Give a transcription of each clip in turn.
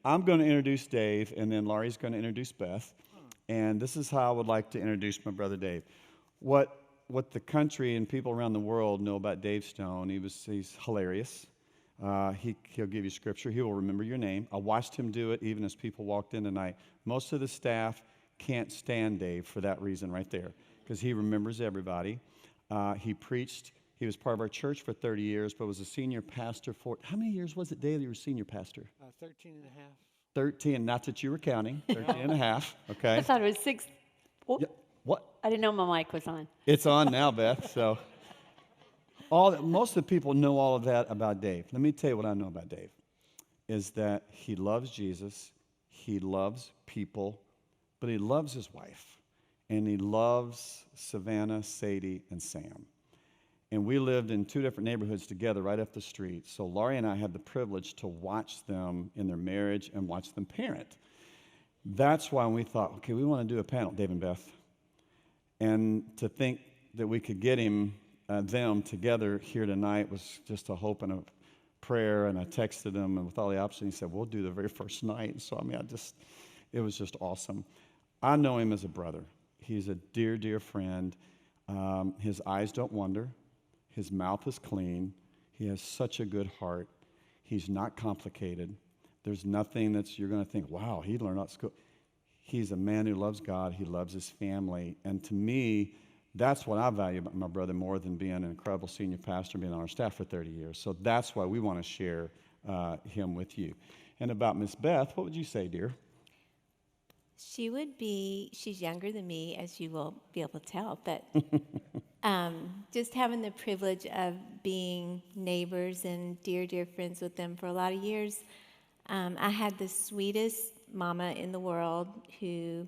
I'm going to introduce Dave, and then Laurie's going to introduce Beth. And this is how I would like to introduce my brother Dave. What the country and people around the world know about Dave Stone, he's hilarious. He'll give you scripture. He will remember your name. I watched him do it even as people walked in tonight. Most of the staff can't stand Dave for that reason right there, because he remembers everybody. He preached. He was part of our church for 30 years, but was a senior pastor for, how many years was it, Dave, that you were senior pastor? 13 and a half. 13, not that you were counting, 13 and a half, okay. I thought it was 6. Oh, Yeah, what? I didn't know my mic was on. It's on now, Beth, so. Most of the people know all of that about Dave. Let me tell you what I know about Dave, is that he loves Jesus, he loves people, but he loves his wife, and he loves Savannah, Sadie, and Sam. And we lived in 2 different neighborhoods together right up the street. So Laurie and I had the privilege to watch them in their marriage and watch them parent. That's why we thought, okay, we want to do a panel, Dave and Beth. And to think that we could get them together here tonight was just a hope and a prayer. And I texted him, and with all the options, he said, we'll do the very first night. So, it was just awesome. I know him as a brother. He's a dear, dear friend. His eyes don't wander. His mouth is clean. He has such a good heart. He's not complicated. There's nothing you're going to think, wow, he learned at school. He's a man who loves God. He loves his family. And to me, that's what I value about my brother more than being an incredible senior pastor and being on our staff for 30 years. So that's why we want to share him with you. And about Miss Beth, what would you say, dear? She's younger than me, as you will be able to tell, but just having the privilege of being neighbors and dear, dear friends with them for a lot of years. I had the sweetest mama in the world who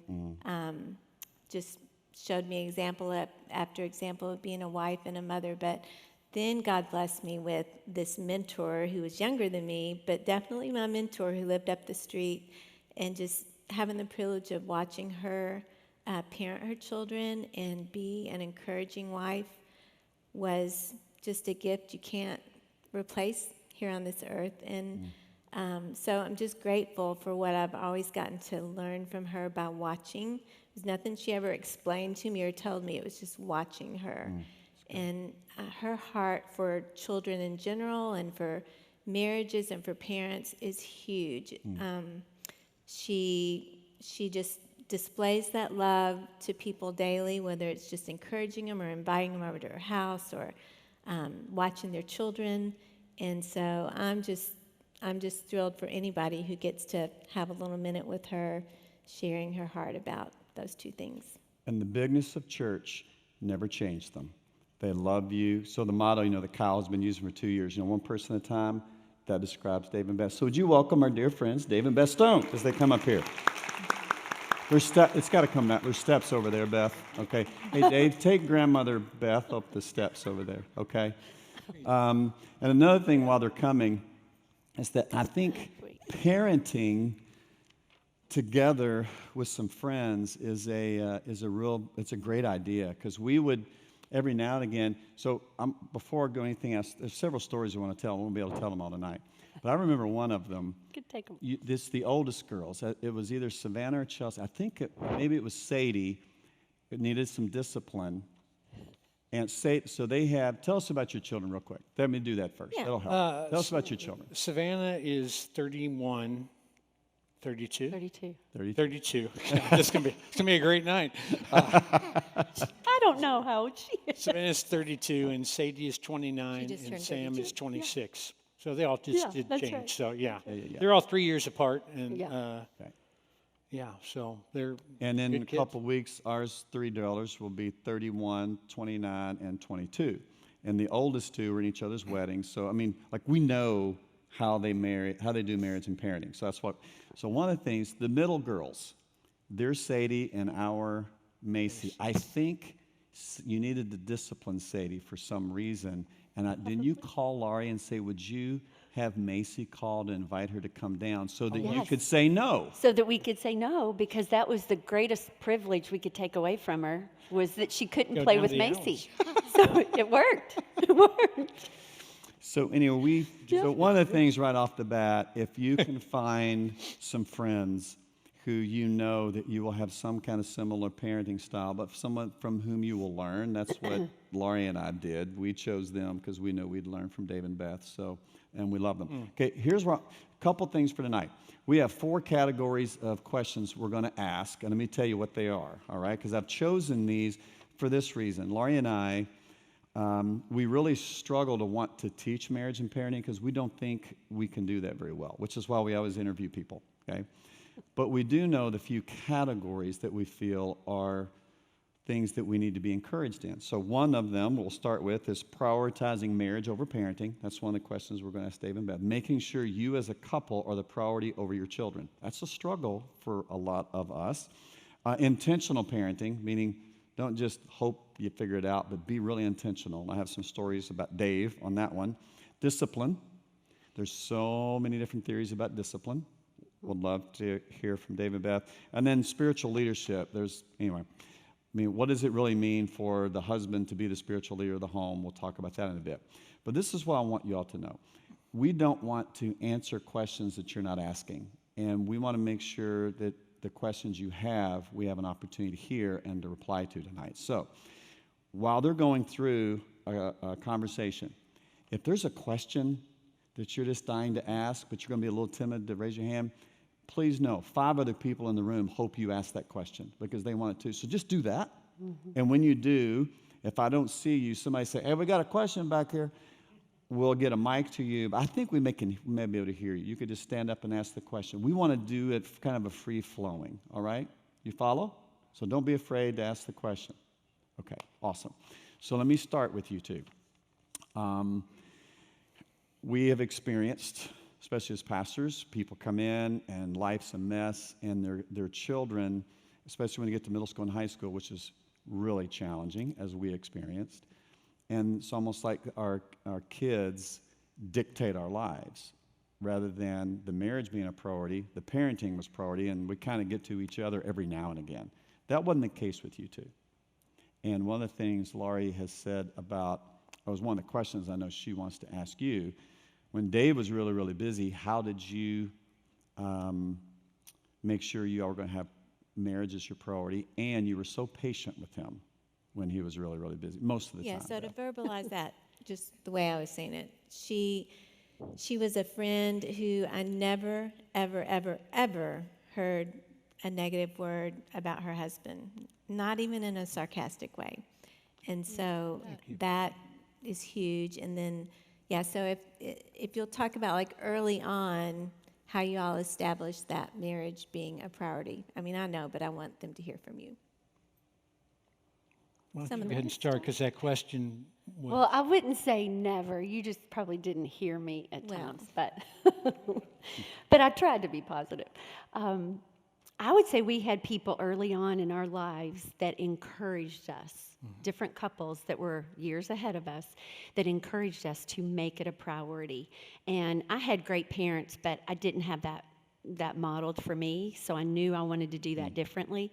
just showed me example after example of being a wife and a mother. But then God blessed me with this mentor who was younger than me, but definitely my mentor who lived up the street, and just having the privilege of watching her parent her children and be an encouraging wife was just a gift you can't replace here on this earth. And so I'm just grateful for what I've always gotten to learn from her by watching. There's nothing she ever explained to me or told me. It was just watching her. And her heart for children in general and for marriages and for parents is huge. She just displays that love to people daily, whether it's just encouraging them or inviting them over to her house or watching their children. And so I'm just thrilled for anybody who gets to have a little minute with her, sharing her heart about those 2 things. And the bigness of church never changed them. They love you. So the motto, that Kyle has been using for 2 years, one person at a time, that describes Dave and Beth. So would you welcome our dear friends, Dave and Beth Stone, as they come up here. It's got to come down. There's steps over there, Beth. Okay. Hey, Dave, take grandmother Beth up the steps over there. Okay. And another thing while they're coming is that I think parenting together with some friends is a great idea, because we would every now and again. So before I go anything else, there's several stories I want to tell. I won't be able to tell them all tonight. But I remember one of them. You could take them. This the oldest girls. It was either Savannah or Chelsea. I think maybe it was Sadie. It needed some discipline. And so they have. Tell us about your children real quick. Let me do that first. Yeah. That'll help. Tell us about your children. Savannah is 31, 32. 32. 32. It's gonna be a great night. I don't know how old she is. Savannah's 32, and Sadie is 29, just and turned Sam 32. is 26. So they all just did that's change. right. So yeah. Yeah. They're all 3 years apart, and Okay. So they're. And in good a kids. couple of weeks, ours 3 daughters will be 31, 29, and 22. And the oldest 2 are in each other's weddings. So we know how they do marriage and parenting. So So one of the things, the middle girls, there's Sadie and our Macy. I think you needed to discipline Sadie for some reason. And didn't you call Laurie and say, would you have Macy call to invite her to come down so that you Yes. could say no? So that we could say no, because that was the greatest privilege we could take away from her, was that she couldn't Go play down with the Macy. So it worked. It worked. So anyway, so one of the things right off the bat, if you can find some friends who you know that you will have some kind of similar parenting style, but someone from whom you will learn. That's what Laurie and I did. We chose them because we knew we'd learn from Dave and Beth. So, and we love them. Okay, here's a couple things for tonight. We have 4 categories of questions we're going to ask, and let me tell you what they are. All right, because I've chosen these for this reason. Laurie and I, we really struggle to want to teach marriage and parenting because we don't think we can do that very well, which is why we always interview people. Okay. But we do know the few categories that we feel are things that we need to be encouraged in. So one of them we'll start with is prioritizing marriage over parenting. That's one of the questions we're going to ask Dave and Beth. Making sure you as a couple are the priority over your children. That's a struggle for a lot of us. Intentional parenting, meaning don't just hope you figure it out, but be really intentional. And I have some stories about Dave on that one. Discipline. There's so many different theories about discipline. Would love to hear from Dave and Beth. And then spiritual leadership. What does it really mean for the husband to be the spiritual leader of the home? We'll talk about that in a bit. But this is what I want you all to know. We don't want to answer questions that you're not asking. And we want to make sure that the questions you have, we have an opportunity to hear and to reply to tonight. So while they're going through a conversation, if there's a question that you're just dying to ask, but you're going to be a little timid to raise your hand, please know 5 other people in the room hope you ask that question because they want it too. So just do that. And when you do, if I don't see you, somebody say, hey, we got a question back here. We'll get a mic to you. But I think we may be able to hear you. You could just stand up and ask the question. We want to do it kind of a free-flowing, all right? You follow? So don't be afraid to ask the question. Okay, awesome. So let me start with you two. We have experienced, especially as pastors, people come in and life's a mess, and their children, especially when they get to middle school and high school, which is really challenging, as we experienced. And it's almost like our kids dictate our lives. Rather than the marriage being a priority, the parenting was priority, and we kind of get to each other every now and again. That wasn't the case with you two. And one of the things Laurie has said about, or was one of the questions I know she wants to ask you, when Dave was really, really busy, how did you make sure you all were going to have marriage as your priority, and you were so patient with him when he was really, really busy, most of the time? Yeah, so to verbalize that, just the way I was saying it, she was a friend who I never, ever, ever, ever heard a negative word about her husband, not even in a sarcastic way. And so that is huge. And then, yeah, so if you'll talk about like early on how you all established that marriage being a priority. I mean, I know, but I want them to hear from you. Well, go ahead and start because that question was... Well, I wouldn't say never. You just probably didn't hear me at times, but but I tried to be positive. I would say we had people early on in our lives that encouraged us, different couples that were years ahead of us, that encouraged us to make it a priority. And I had great parents, but I didn't have that modeled for me, so I knew I wanted to do that differently.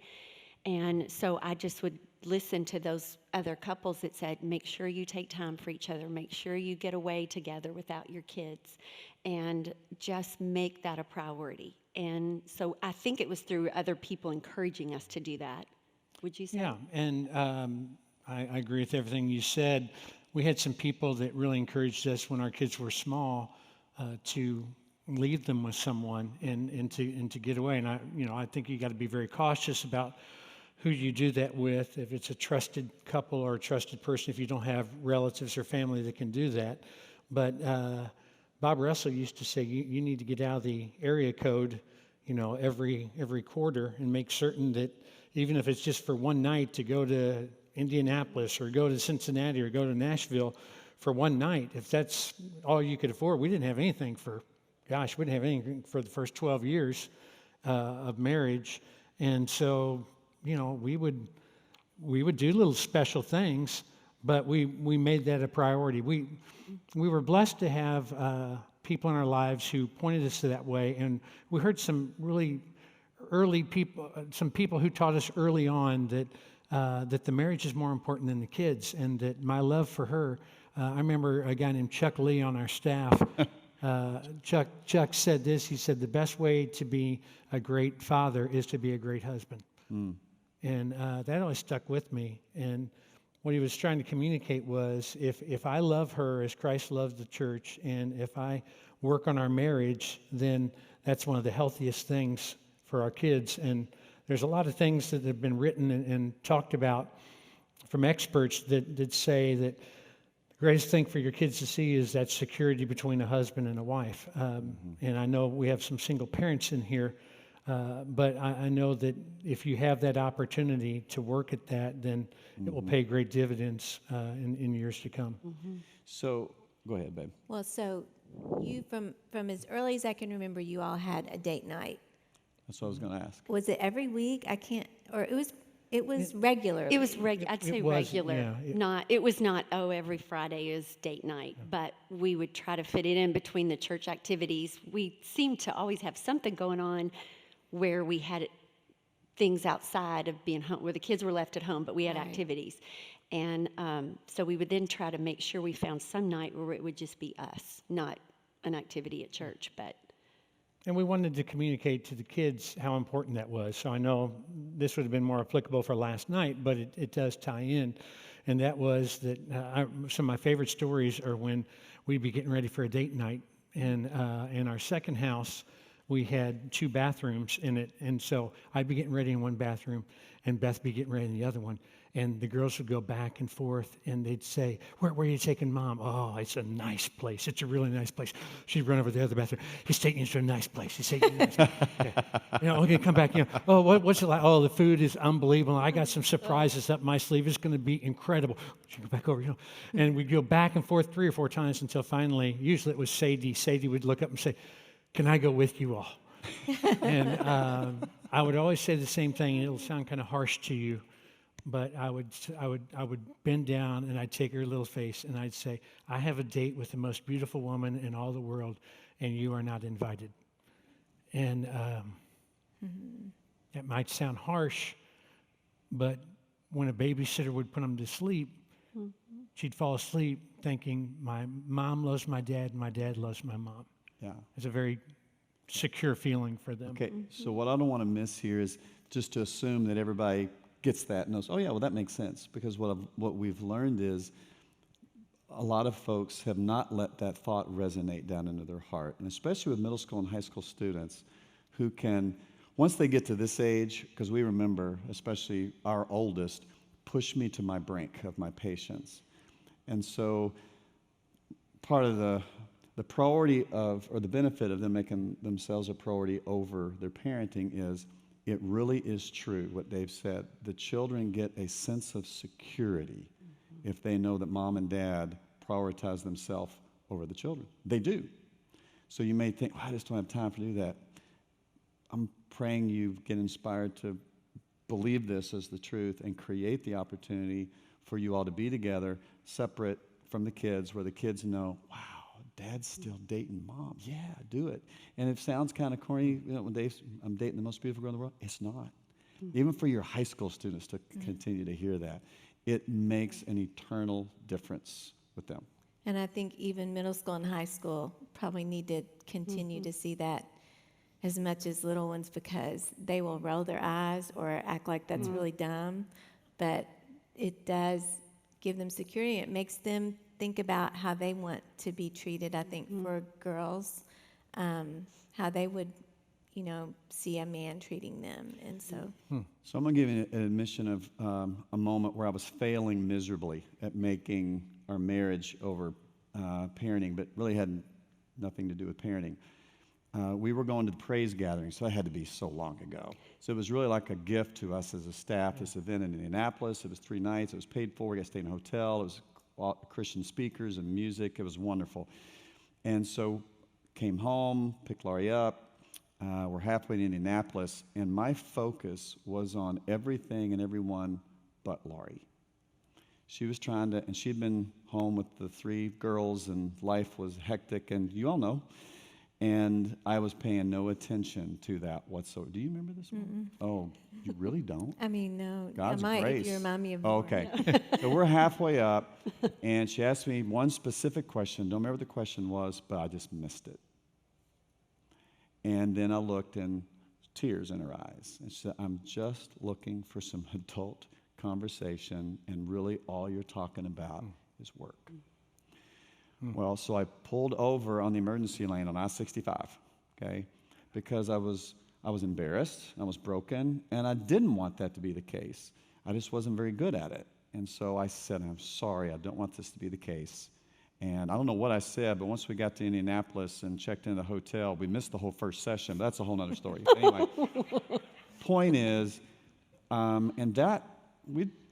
And so I just would listen to those other couples that said, make sure you take time for each other, make sure you get away together without your kids, and just make that a priority. And so I think it was through other people encouraging us to do that. Would you say? Yeah, and I agree with everything you said. We had some people that really encouraged us when our kids were small to leave them with someone and to get away. And I think you got to be very cautious about who you do that with, if it's a trusted couple or a trusted person, if you don't have relatives or family that can do that. But Bob Russell used to say you need to get out of the area code, every quarter and make certain that even if it's just for one night to go to Indianapolis or go to Cincinnati or go to Nashville for one night, if that's all you could afford. We didn't have anything we didn't have anything for the first 12 years of marriage. And so, we would do little special things, but we made that a priority. We were blessed to have people in our lives who pointed us to that way, and we heard some really early people, some people who taught us early on that the marriage is more important than the kids, and that my love for her I remember a guy named Chuck Lee on our staff. Chuck said this. He said, the best way to be a great father is to be a great husband. And that always stuck with me. And what he was trying to communicate was, if I love her as Christ loves the church, and if I work on our marriage, then that's one of the healthiest things for our kids. And there's a lot of things that have been written and talked about from experts that say that the greatest thing for your kids to see is that security between a husband and a wife. And I know we have some single parents in here, but I know that if you have that opportunity to work at that, then it will pay great dividends in years to come. So go ahead, babe. Well, so you, from as early as I can remember, you all had a date night. That's what I was going to ask. Was it every week? I can't, or it was regular. It was regular. I'd say it was, regular. yeah, It was not, oh, every Friday is date night, but we would try to fit it in between the church activities. We seemed to always have something going on where we had things outside of being home, where the kids were left at home, but we had activities. And so we would then try to make sure we found some night where it would just be us, not an activity at church, but. And we wanted to communicate to the kids how important that was. So I know this would have been more applicable for last night, but it does tie in. And that was that some of my favorite stories are when we'd be getting ready for a date night. And in our second house, we had 2 bathrooms in it. And so I'd be getting ready in one bathroom, and Beth be getting ready in the other one. And the girls would go back and forth, and they'd say, where are you taking Mom? Oh, it's a nice place. It's a really nice place. She'd run over to the other bathroom. He's taking you to a nice place. He's taking you to a nice place. Okay. Okay, come back. Oh, what's it like? Oh, the food is unbelievable. I got some surprises up my sleeve. It's going to be incredible. She'd go back over, And we'd go back and forth 3 or 4 times until finally, usually it was Sadie. Sadie would look up and say, can I go with you all? And I would always say the same thing, and it'll sound kind of harsh to you. But I would bend down, and I'd take her little face, and I'd say, I have a date with the most beautiful woman in all the world, and you are not invited. And that might sound harsh, but when a babysitter would put them to sleep, she'd fall asleep thinking, my mom loves my dad, and my dad loves my mom. Yeah. It's a very secure feeling for them. Okay, so what I don't want to miss here is just to assume that everybody gets that and knows, oh yeah, well that makes sense, because what we've learned is a lot of folks have not let that thought resonate down into their heart, and especially with middle school and high school students who can, once they get to this age, because we remember, especially our oldest, push me to my brink of my patience. And so part of the priority of, or the benefit of them making themselves a priority over their parenting is, it really is true what Dave said. The children get a sense of security if they know that mom and dad prioritize themselves over the children. They do. So you may think, I just don't have time to do that. I'm praying you get inspired to believe this as the truth and create the opportunity for you all to be together, separate from the kids, where the kids know, wow, Dad's still dating Mom. Yeah, do it. And it sounds kind of corny, when I'm dating the most beautiful girl in the world. It's not. Even for your high school students to continue to hear that, it makes an eternal difference with them. And I think even middle school and high school probably need to continue to see that as much as little ones, because they will roll their eyes or act like that's really dumb, but it does give them security. It makes them think about how they want to be treated. I think for girls, how they would, see a man treating them. And so. So I'm going to give you an admission of a moment where I was failing miserably at making our marriage over parenting, but really had nothing to do with parenting. We were going to the praise gathering, so that had to be so long ago. So it was really like a gift to us as a staff, this event in Indianapolis. It was 3 nights. It was paid for. We got to stay in a hotel. It was Christian speakers and music. It was wonderful. And so came home, picked Laurie up. We're halfway to Indianapolis, and my focus was on everything and everyone but Laurie. She was trying to, and she'd been home with the 3 girls, and life was hectic, and you all know. And I was paying no attention to that whatsoever. Do you remember this one? Oh, you really don't? I mean, no, God's I might grace. if you remind me of Oh, more. okay. So we're halfway up, and she asked me one specific question. Don't remember what the question was, but I just missed it. And then I looked, and tears in her eyes. And she said, I'm just looking for some adult conversation, and really all you're talking about is work. Well, so I pulled over on the emergency lane on I-65, okay, because I was embarrassed, I was broken, and I didn't want that to be the case. I just wasn't very good at it. And so I said, I'm sorry, I don't want this to be the case. And I don't know what I said, but once we got to Indianapolis and checked into the hotel, we missed the whole first session, but that's a whole other story. Anyway, point is,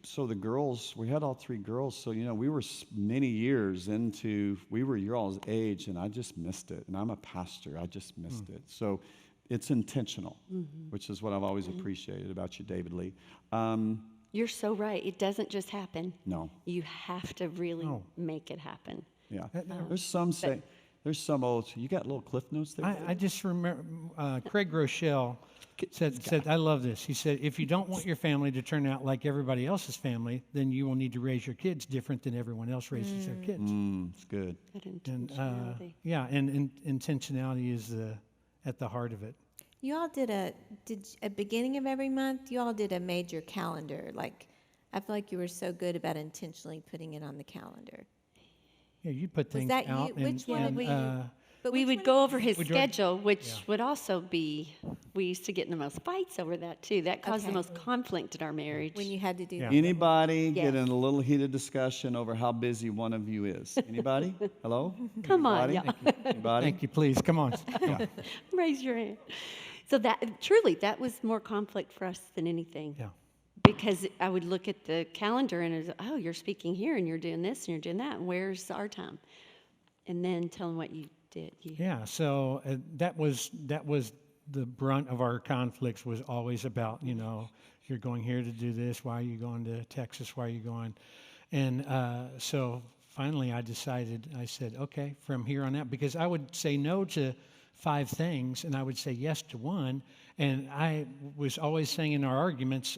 so the girls, we had all 3 girls, so, we were many years into, we were your all's age, and I just missed it. And I'm a pastor, I just missed it. So it's intentional, which is what I've always appreciated about you, David Lee. You're so right. It doesn't just happen. No. You have to really make it happen. Yeah. There's some old, you got little cliff notes there? I just remember Craig Rochelle said, I love this. He said, if you don't want your family to turn out like everybody else's family, then you will need to raise your kids different than everyone else raises their kids. It's good. That And intentionality. and intentionality is at the heart of it. You all did a beginning of every month, you all did a major calendar. Like, I feel like you were so good about intentionally putting it on the calendar. Yeah, you put things that you? out. Which one and, did we- But We which would one- go over his Would you- schedule, which would also be, we used to get in the most fights over that too. That caused the Okay. most conflict in our marriage. when you had to do Yeah. that. Anybody get Yes. in a little heated discussion over how busy one of you is? Anybody? Hello? Come on, Anybody? y'all. Anybody? Thank you, please, come on. Yeah. Raise your hand. So that was more conflict for us than anything. Yeah. Because I would look at the calendar and it was, oh, you're speaking here and you're doing this and you're doing that. And where's our time? And then tell them what you did. Yeah, so that was the brunt of our conflicts was always about, you're going here to do this. Why are you going to Texas? Why are you going? And so finally I said, okay, from here on out, because I would say no to 5 things and I would say yes to one. And I was always saying in our arguments,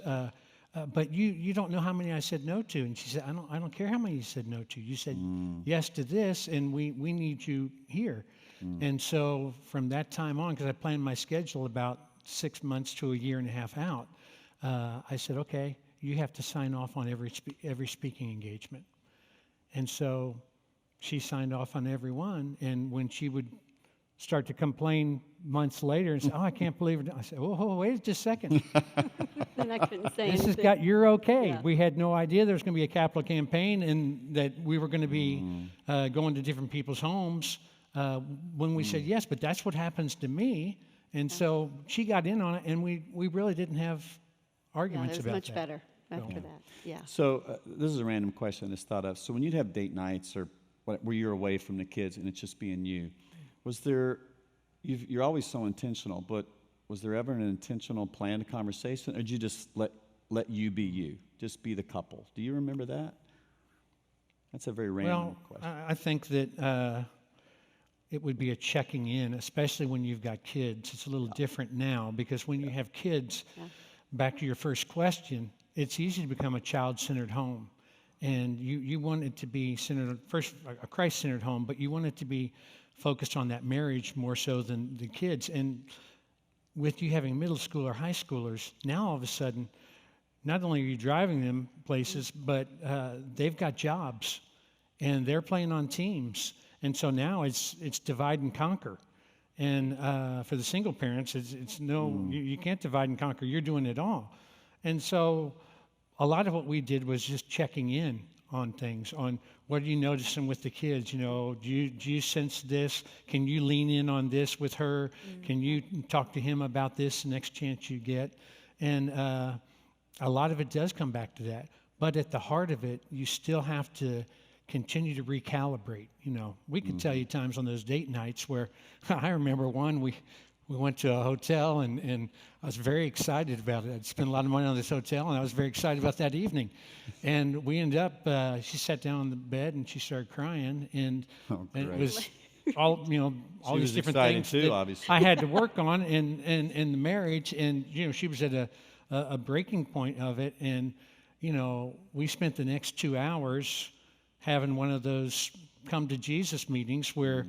but you don't know how many I said no to. And she said, I don't care how many you said no to. You said yes to this, and we need you here. And so from that time on, because I planned my schedule about 6 months to a year and a half out, I said, okay, you have to sign off on every speaking engagement. And so she signed off on every one. And when she would start to complain months later and say, oh, I can't believe it. I said, oh, wait just a second. And I couldn't say This has anything. got, you're okay. Yeah. We had no idea there was going to be a capital campaign and that we were going to be going to different people's homes when we said yes, but that's what happens to me. And so she got in on it, and we really didn't have Yeah, arguments it was about much that. better after that. Yeah. So this is a random question I just thought of. So when you'd have date nights or where you're away from the kids and it's just being you, was there, you're always so intentional, but was there ever an intentional planned conversation, or did you just let you be you, just be the couple? Do you remember that? That's a very random question. I think that it would be a checking in, especially when you've got kids. It's a little different now because when you have kids, back to your first question, it's easy to become a child-centered home. And you want it to be centered, first, a Christ-centered home, but you want it to be focused on that marriage more so than the kids. And with you having middle school or high schoolers, now all of a sudden, not only are you driving them places, but they've got jobs and they're playing on teams. And so now it's divide and conquer. And for the single parents, it's no, you can't divide and conquer. You're doing it all. And so a lot of what we did was just checking in on things, on what are you noticing with the kids? Do you sense this? Can you lean in on this with her? Can you talk to him about this the next chance you get? And a lot of it does come back to that. But at the heart of it, you still have to continue to recalibrate. We could tell you times on those date nights where I remember one, we went to a hotel and I was very excited about it. I'd spent a lot of money on this hotel and I was very excited about that evening. And we ended up, she sat down on the bed and she started crying and, and it all She these was different excited things too, that obviously. I had to work on in the marriage, and she was at a breaking point of it, and we spent the next 2 hours having one of those come to Jesus meetings where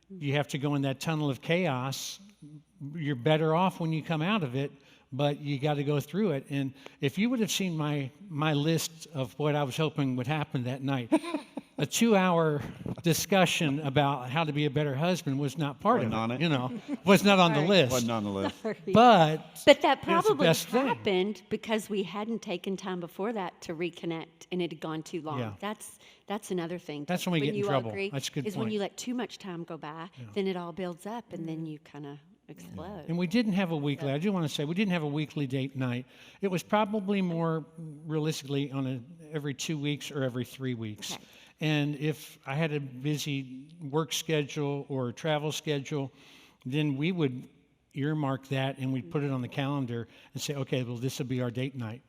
you have to go in that tunnel of chaos. You're better off when you come out of it, but you got to go through it. And if you would have seen my list of what I was hoping would happen that night, a 2-hour discussion about how to be a better husband was not part Wasn't on of it. it. Was not on the Right. list. Wasn't on the list. But But that the probably best thing. happened because we hadn't taken time before that to reconnect, and it had gone too long. Yeah. That's another thing. That's when we get in you all trouble. agree, That's a good is when point. you let too much time go by, then it all builds up, and then you kind of explode. And we didn't have a weekly. I do want to say we didn't have a weekly date night. It was probably more realistically on every 2 weeks or every 3 weeks. Okay. And if I had a busy work schedule or travel schedule, then we would earmark that and we'd put it on the calendar and say, okay, well, this will be our date night.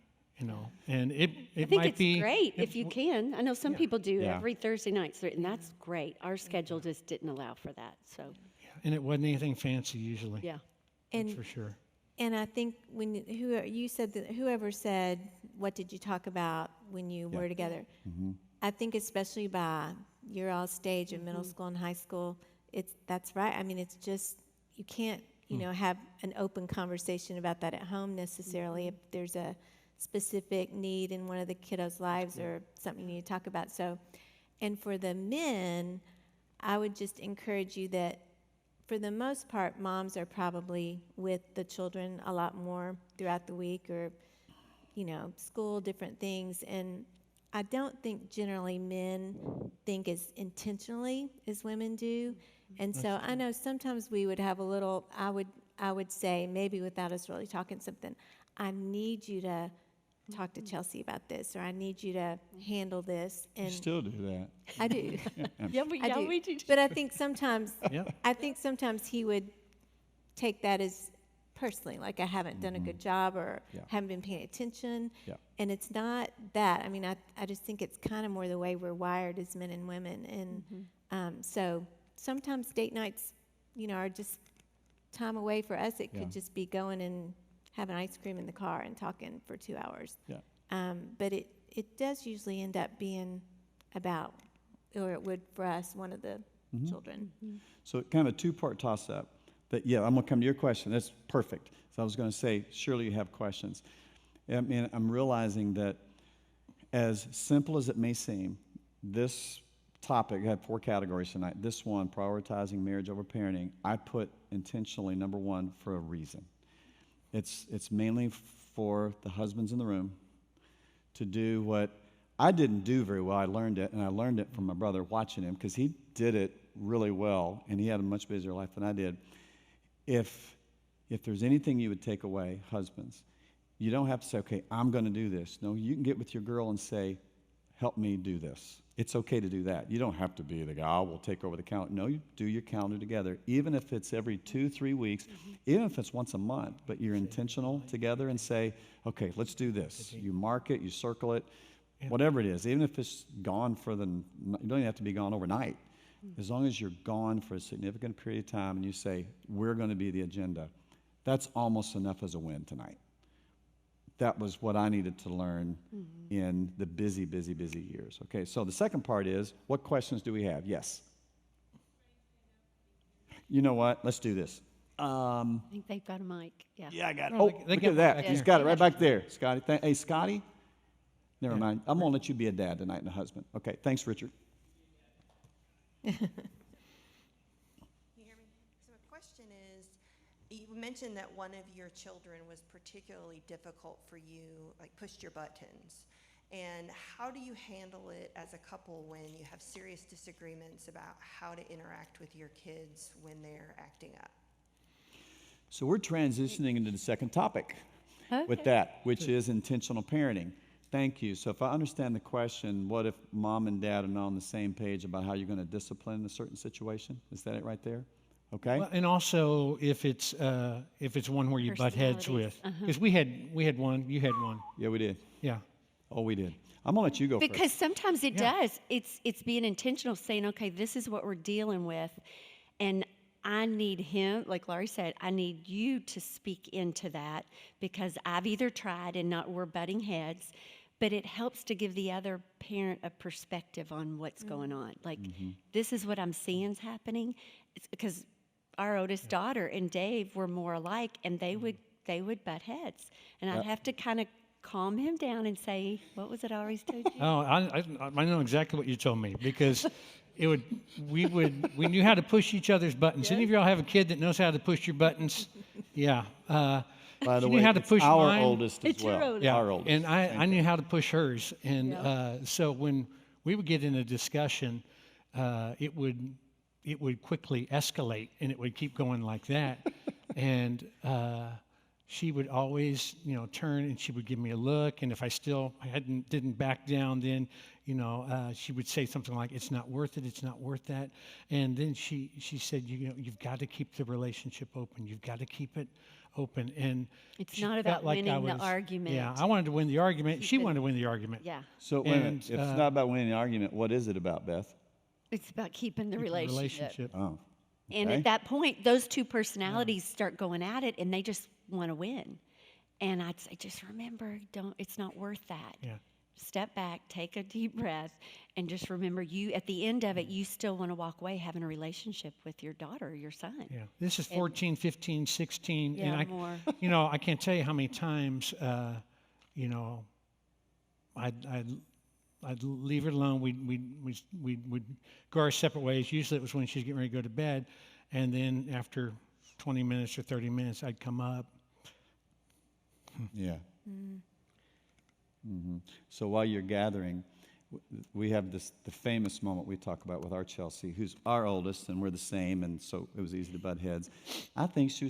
And it I think might it's be great if you can. I know some people do Yeah. every Thursday night, and that's great. Our schedule just didn't allow for that. So, and it wasn't anything fancy usually. yeah. That's And for sure. And I think when you said that, whoever said, what did you talk about when you were together? I think especially by your all stage of middle school and high school, that's right. I mean, it's just, you can't, have an open conversation about that at home necessarily if there's a specific need in one of the kiddos' lives or something you need to talk about. So, and for the men, I would just encourage you that for the most part, moms are probably with the children a lot more throughout the week or, school, different things. And I don't think generally men think as intentionally as women do. And so I know sometimes we would have a little, I would say, maybe without us really talking something, I need you to talk to Chelsea about this, or I need you to handle this. You And still do that. I do. Yeah, I do. we do. But I think sometimes Yep. he would take that as personally, like I haven't done a good job or Yeah. haven't been paying attention. Yeah. And it's not that. I mean, I just think it's kind of more the way we're wired as men and women. And so sometimes date nights, are just time away for us. It Yeah. could just be going and having ice cream in the car and talking for 2 hours. Yeah. But it does usually end up being about, or it would for us, one of the children. So kind of a two-part toss-up. But yeah, I'm going to come to your question. That's perfect. So I was going to say, surely you have questions. I mean, I'm realizing that as simple as it may seem, this topic, I had 4 categories tonight. This one, prioritizing marriage over parenting, I put intentionally number 1 for a reason. It's mainly for the husbands in the room to do what I didn't do very well. I learned it, and I learned it from my brother watching him because he did it really well, and he had a much busier life than I did. If there's anything you would take away, husbands, you don't have to say, okay, I'm going to do this. No, you can get with your girl and say, help me do this. It's okay to do that. You don't have to be the guy, we'll take over the calendar. No, you do your calendar together, even if it's every 2-3 weeks, even if it's once a month, but you're intentional together and say, okay, let's do this. You mark it, you circle it, whatever it is, even if it's gone you don't even have to be gone overnight. As long as you're gone for a significant period of time and you say, we're going to be the agenda, that's almost enough as a win tonight. That was what I needed to learn in the busy years. Okay, so the second part is, what questions do we have? Yes. You know what? Let's do this. I think they've got a mic. Yeah. Yeah, I got it. Oh, Oh, they look got at that. back He's there. got it right back there. Scotty. Hey, Scotty. Never mind. I'm going to let you be a dad tonight and a husband. Okay, thanks, Richard. Can you hear me? So my question is, you mentioned that one of your children was particularly difficult for you, like pushed your buttons. And how do you handle it as a couple when you have serious disagreements about how to interact with your kids when they're acting up? So we're transitioning into the second topic with Okay. that, which is intentional parenting. Thank you. So if I understand the question, what if mom and dad are not on the same page about how you're going to discipline a certain situation? Is that it right there? Okay. Well, and also if it's one where you butt heads with, because we had one, you had one, Yeah, we did. yeah. Oh, we did. I'm going to let you go Because first. sometimes it Yeah. does. It's being intentional, saying, okay, this is what we're dealing with. And I need him, like Laurie said, I need you to speak into that, because I've either tried and not, we're butting heads, but it helps to give the other parent a perspective on what's going on. Like, this is what I'm seeing is happening. It's because our oldest daughter and Dave were more alike, and they would butt heads. And I'd have to kind of calm him down and say, what was it I always told you? Oh, I know exactly what you told me, because we knew how to push each other's buttons. Any of y'all have a kid that knows how to push your buttons? Yeah. By the she knew way, how to it's push our mine. oldest as It's your well. oldest. Yeah, Our oldest. and I knew how to push hers. And so when we would get in a discussion, it would quickly escalate, and it would keep going like that. And she would always, turn, and she would give me a look. And if I still didn't back down, then, she would say something like, "It's not worth it. It's not worth that." And then she said, "You've got to keep the relationship open. You've got to keep it open." And It's she not felt about like I winning the was- argument. Yeah, I wanted to win the argument. She wanted to win the argument. Yeah. So wait a minute. And, If it's not about winning the argument, what is it about, Beth? It's about keeping the The relationship. Oh. And Okay. at that point, those two personalities start going at it, and they just want to win. And I'd say, just remember, it's not worth that. Yeah. Step back, take a deep breath, and just remember, at the end of it, you still want to walk away having a relationship with your daughter or your son. Yeah, this is 14, 15, 16, Yeah, and more. I can't tell you how many times, I'd leave her alone. We'd go our separate ways. Usually it was when she was getting ready to go to bed, and then after 20 minutes or 30 minutes, I'd come up. Yeah. So while you're gathering, we have the famous moment we talk about with our Chelsea, who's our oldest, and we're the same, and so it was easy to butt heads. I don't think she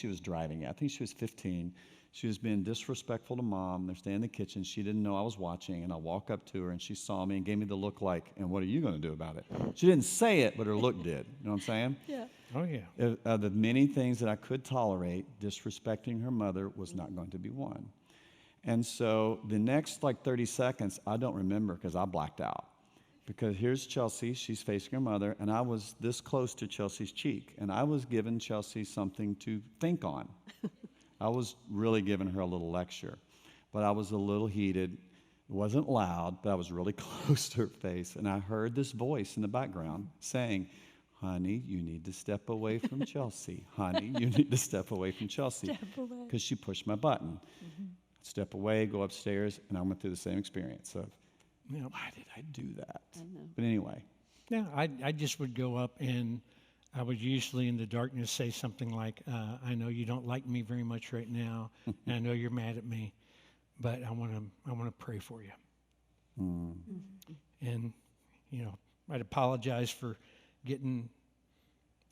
was driving yet. I think she was 15. She was being disrespectful to Mom. They're staying in the kitchen. She didn't know I was watching, and I walk up to her, and she saw me and gave me the look like, "And what are you going to do about it?" She didn't say it, but her look did. You know what I'm saying? Yeah. Oh, yeah. Of the many things that I could tolerate, disrespecting her mother was not going to be one. And so the next 30 seconds, I don't remember because I blacked out. Because here's Chelsea, she's facing her mother, and I was this close to Chelsea's cheek, and I was giving Chelsea something to think on. I was really giving her a little lecture, but I was a little heated. It wasn't loud, but I was really close to her face, and I heard this voice in the background saying, "Honey, you need to step away from Chelsea. Honey, you need to step away from Chelsea." Because she pushed my button. Step away, go upstairs, and I went through the same experience of, why did I do that? But anyway. Yeah, I just would go up, and I would usually in the darkness say something like, "I know you don't like me very much right now, and I know you're mad at me, but I want to pray for you." And I'd apologize for getting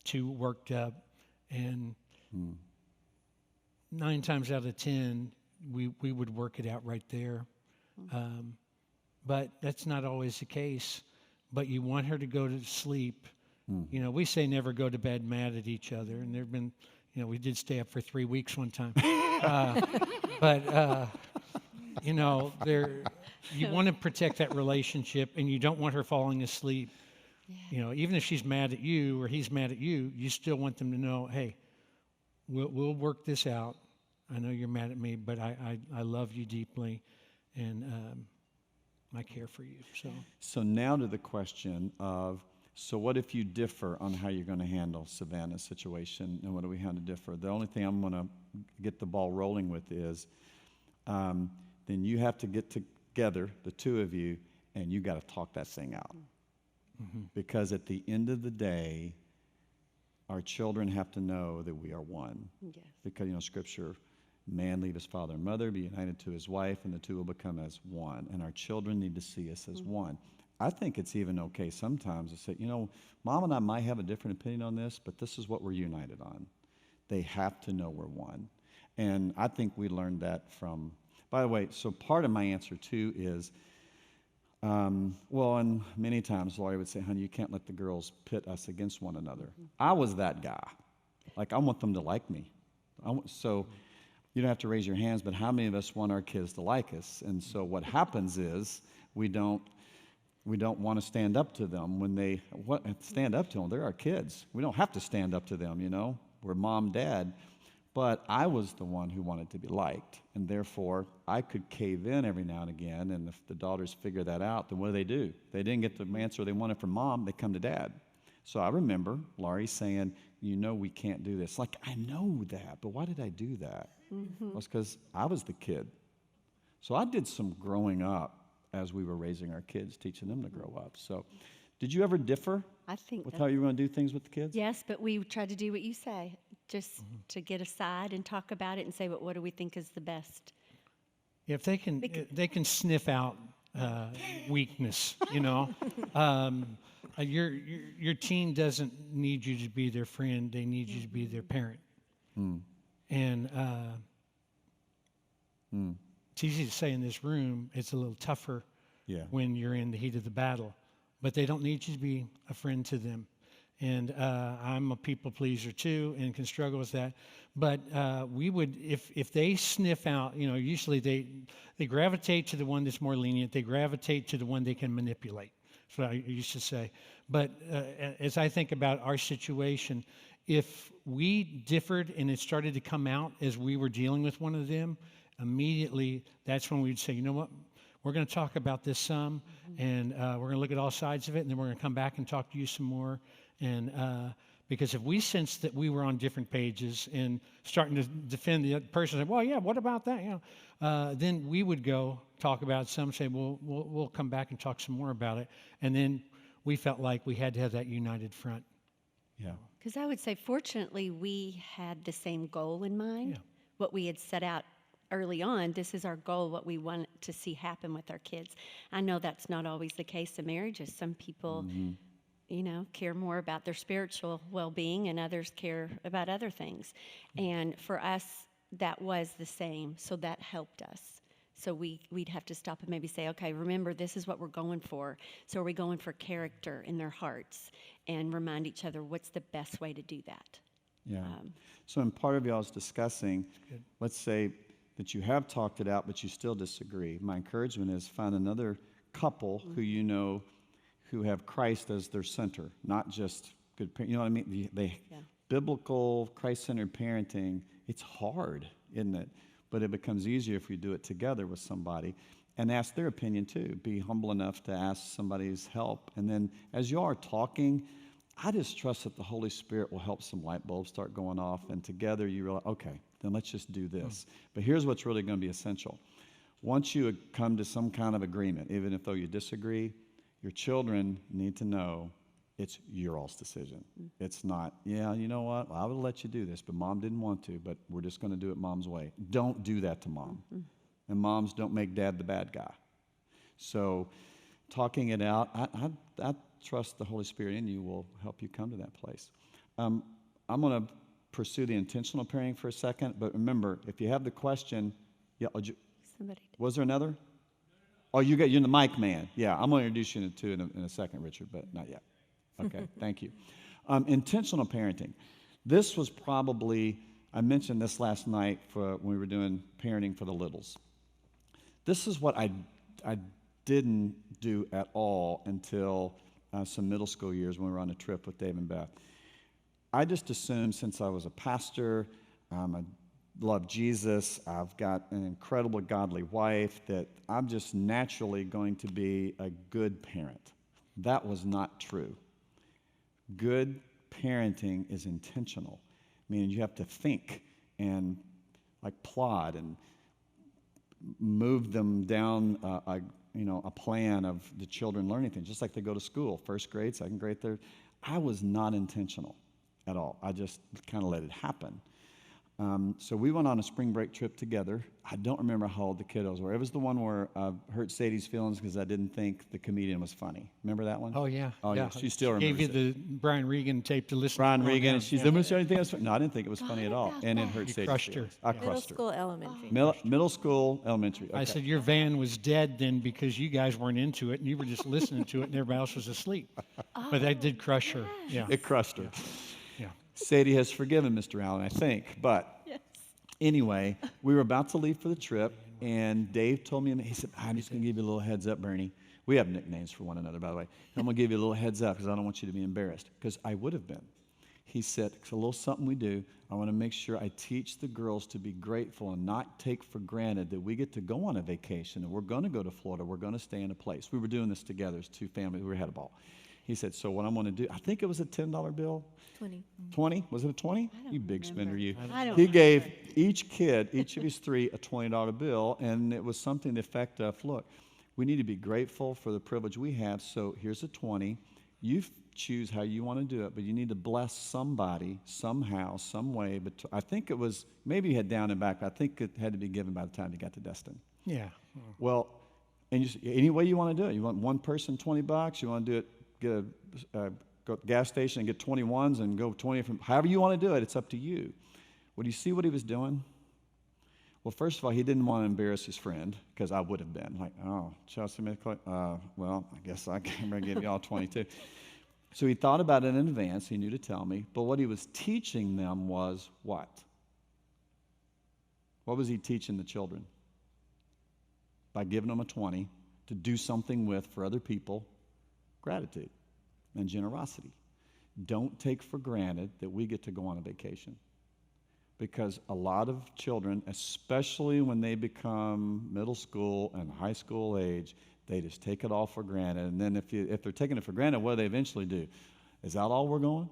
too worked up, and 9 times out of 10 we would work it out right there. But that's not always the case. But you want her to go to sleep. We say never go to bed mad at each other, and there've been, we did stay up for 3 weeks one time. But you want to protect that relationship, and you don't want her falling asleep. Even if she's mad at you or he's mad at you, you still want them to know, hey, we'll work this out. I know you're mad at me, but I love you deeply, and I care for you. So now to the question of, so what if you differ on how you're going to handle Savannah's situation, and what do we have to differ? The only thing I'm going to get the ball rolling with is, then you have to get together, the two of you, and you got to talk that thing out. Because at the end of the day, our children have to know that we are one. Yes. Because, Scripture, man leave his father and mother, be united to his wife, and the two will become as one. And our children need to see us as one. I think it's even okay sometimes to say, Mom and I might have a different opinion on this, but this is what we're united on. They have to know we're one. And I think we learned that from, by the way, so part of my answer too is, and many times Laurie would say, "Honey, you can't let the girls pit us against one another." I was that guy. I want them to like me. So you don't have to raise your hands, but how many of us want our kids to like us? And so what happens is we don't we don't want to stand up to them when they stand up to them. They're our kids. We don't have to stand up to them, you know. We're mom, dad. But I was the one who wanted to be liked, and therefore I could cave in every now and again, and if the daughters figure that out, then what do? They didn't get the answer they wanted from mom, they come to dad. So I remember Laurie saying, you know we can't do this. Like, I know that, but why did I do that? It was because I was the kid. So I did some growing up as we were raising our kids, teaching them to grow up. So did you ever differ I think with that- how you were going to do things with the kids? Yes, but we tried to do what you say, just to get aside and talk about it and say, what do we think is the best? If they can sniff out weakness, you know. Your teen doesn't need you to be their friend; they need you to be their parent. And it's easy to say in this room. It's a little tougher when you're in the heat of the battle, but they don't need you to be a friend to them. And I'm a people pleaser too, and can struggle with that. But we would, if they sniff out, you know, usually they gravitate to the one that's more lenient. They gravitate to the one they can manipulate. That's what I used to say. But as I think about our situation, if we differed and it started to come out as we were dealing with one of them, immediately that's when we'd say, you know what? We're going to talk about this some, and we're going to look at all sides of it, and then we're going to come back and talk to you some more. And because if we sensed that we were on different pages and starting to defend the other person, say, well, yeah, what about that? You know, then we would go talk about it some, say, well, we'll come back and talk some more about it. And then we felt like we had to have that united front. Yeah. Because I would say, fortunately, we had the same goal in mind. Yeah. What we had set out early on, this is our goal, what we want to see happen with our kids. I know that's not always the case in marriages. Some people, you know, care more about their spiritual well-being, and others care about other things. And for us, that was the same, so that helped us. So we'd have to stop and maybe say, okay, remember, this is what we're going for. So are we going for character in their hearts? And remind each other, what's the best way to do that? Yeah. So in part of y'all's discussing, let's say that you have talked it out, but you still disagree. My encouragement is find another couple who you know who have Christ as their center, not just good parents. You know what I mean? Biblical, Christ-centered parenting, it's hard, isn't it? But it becomes easier if we do it together with somebody and ask their opinion too. Be humble enough to ask somebody's help. And then as you are talking, I just trust that the Holy Spirit will help some light bulbs start going off, and together you realize, okay, then let's just do this. But here's what's really going to be essential. Once you come to some kind of agreement, even if though you disagree, your children need to know it's your all's decision. It's not, yeah, you know what, well, I would let you do this, but mom didn't want to, but we're just going to do it mom's way. Don't do that to mom. And moms, don't make dad the bad guy. So talking it out, I trust the Holy Spirit in you will help you come to that place. I'm going to pursue the intentional parenting for a second, but remember, if you have the question, Somebody. Was there another? Oh, you're the mic man. Yeah, I'm going to introduce you to in a second, Richard, but not yet. Okay, thank you. Intentional parenting. This was probably, I mentioned this last night when we were doing parenting for the littles. This is what I didn't do at all until some middle school years when we were on a trip with Dave and Beth. I just assumed since I was a pastor, I love Jesus, I've got an incredible godly wife, that I'm just naturally going to be a good parent. That was not true. Good parenting is intentional, meaning you have to think and like plot and move them down a plan of the children learning things, just like they go to school, first grade, second grade, third. I was not intentional at all. I just kind of let it happen. So we went on a spring break trip together. I don't remember how old the kiddos were. It was the one where I hurt Sadie's feelings because I didn't think the comedian was funny. Remember that one? Oh, yeah. Oh, yeah. She still remembers Gave you it. the Brian Regan tape to listen to. Brian Oh, Regan, yeah. and she's, "Did anything else funny?" No, I didn't think it was funny at all. about And it that. hurt You Sadie's crushed her. feelings. I Middle crushed her. school, elementary. Middle school, elementary. I Okay. said, your van was dead then because you guys weren't into it and you were just listening to it and everybody else was asleep. But that did crush her. Yeah. It crushed her. Yeah. Sadie has forgiven Mr. Allen, I think. But anyway, we were about to leave for the trip, and Dave told me, he said, I'm just going to give you a little heads up, Bernie. We have nicknames for one another, by the way. I'm going to give you a little heads up because I don't want you to be embarrassed, because I would have been. He said, it's a little something we do. I want to make sure I teach the girls to be grateful and not take for granted that we get to go on a vacation and we're going to go to Florida. We're going to stay in a place. We were doing this together as two families. We had a ball. He said, so what I'm going to do, I think it was a $10 bill. 20. 20? Was it a 20? You big spender, you. I don't He remember. gave each kid, each of his three, a $20 bill, and it was something to the effect of, look, we need to be grateful for the privilege we have, so here's a 20. You choose how you want to do it, but you need to bless somebody somehow, some way. But I think it was, maybe he had down and back, but I think it had to be given by the time he got to Destin. Yeah. Well, and any way you want to do it. You want one person $20, you want to do it, get a go to the gas station and get 21s and go 20 from, however you want to do it, it's up to you. Well, do you see what he was doing? Well, first of all, he didn't want to embarrass his friend, because I would have been like, oh, Chelsea, well, I guess I can give you all 22. So he thought about it in advance. He knew to tell me. But what he was teaching them was what? What was he teaching the children? By giving them a 20 to do something with for other people, gratitude and generosity. Don't take for granted that we get to go on a vacation. Because a lot of children, especially when they become middle school and high school age, they just take it all for granted. And then if they're taking it for granted, what do they eventually do? Is that all we're going?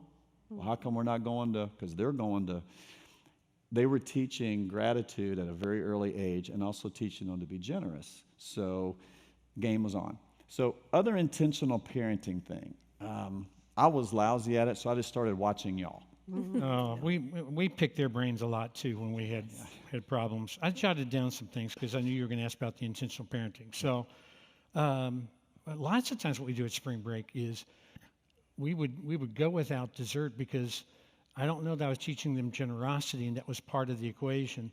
Well, how come we're not going to? Because they're going to. They were teaching gratitude at a very early age and also teaching them to be generous. So game was on. So other intentional parenting thing. I was lousy at it, so I just started watching y'all. We picked their brains a lot too when we had problems. I jotted down some things because I knew you were going to ask about the intentional parenting. So lots of times what we do at spring break is we would go without dessert because I don't know that I was teaching them generosity, and that was part of the equation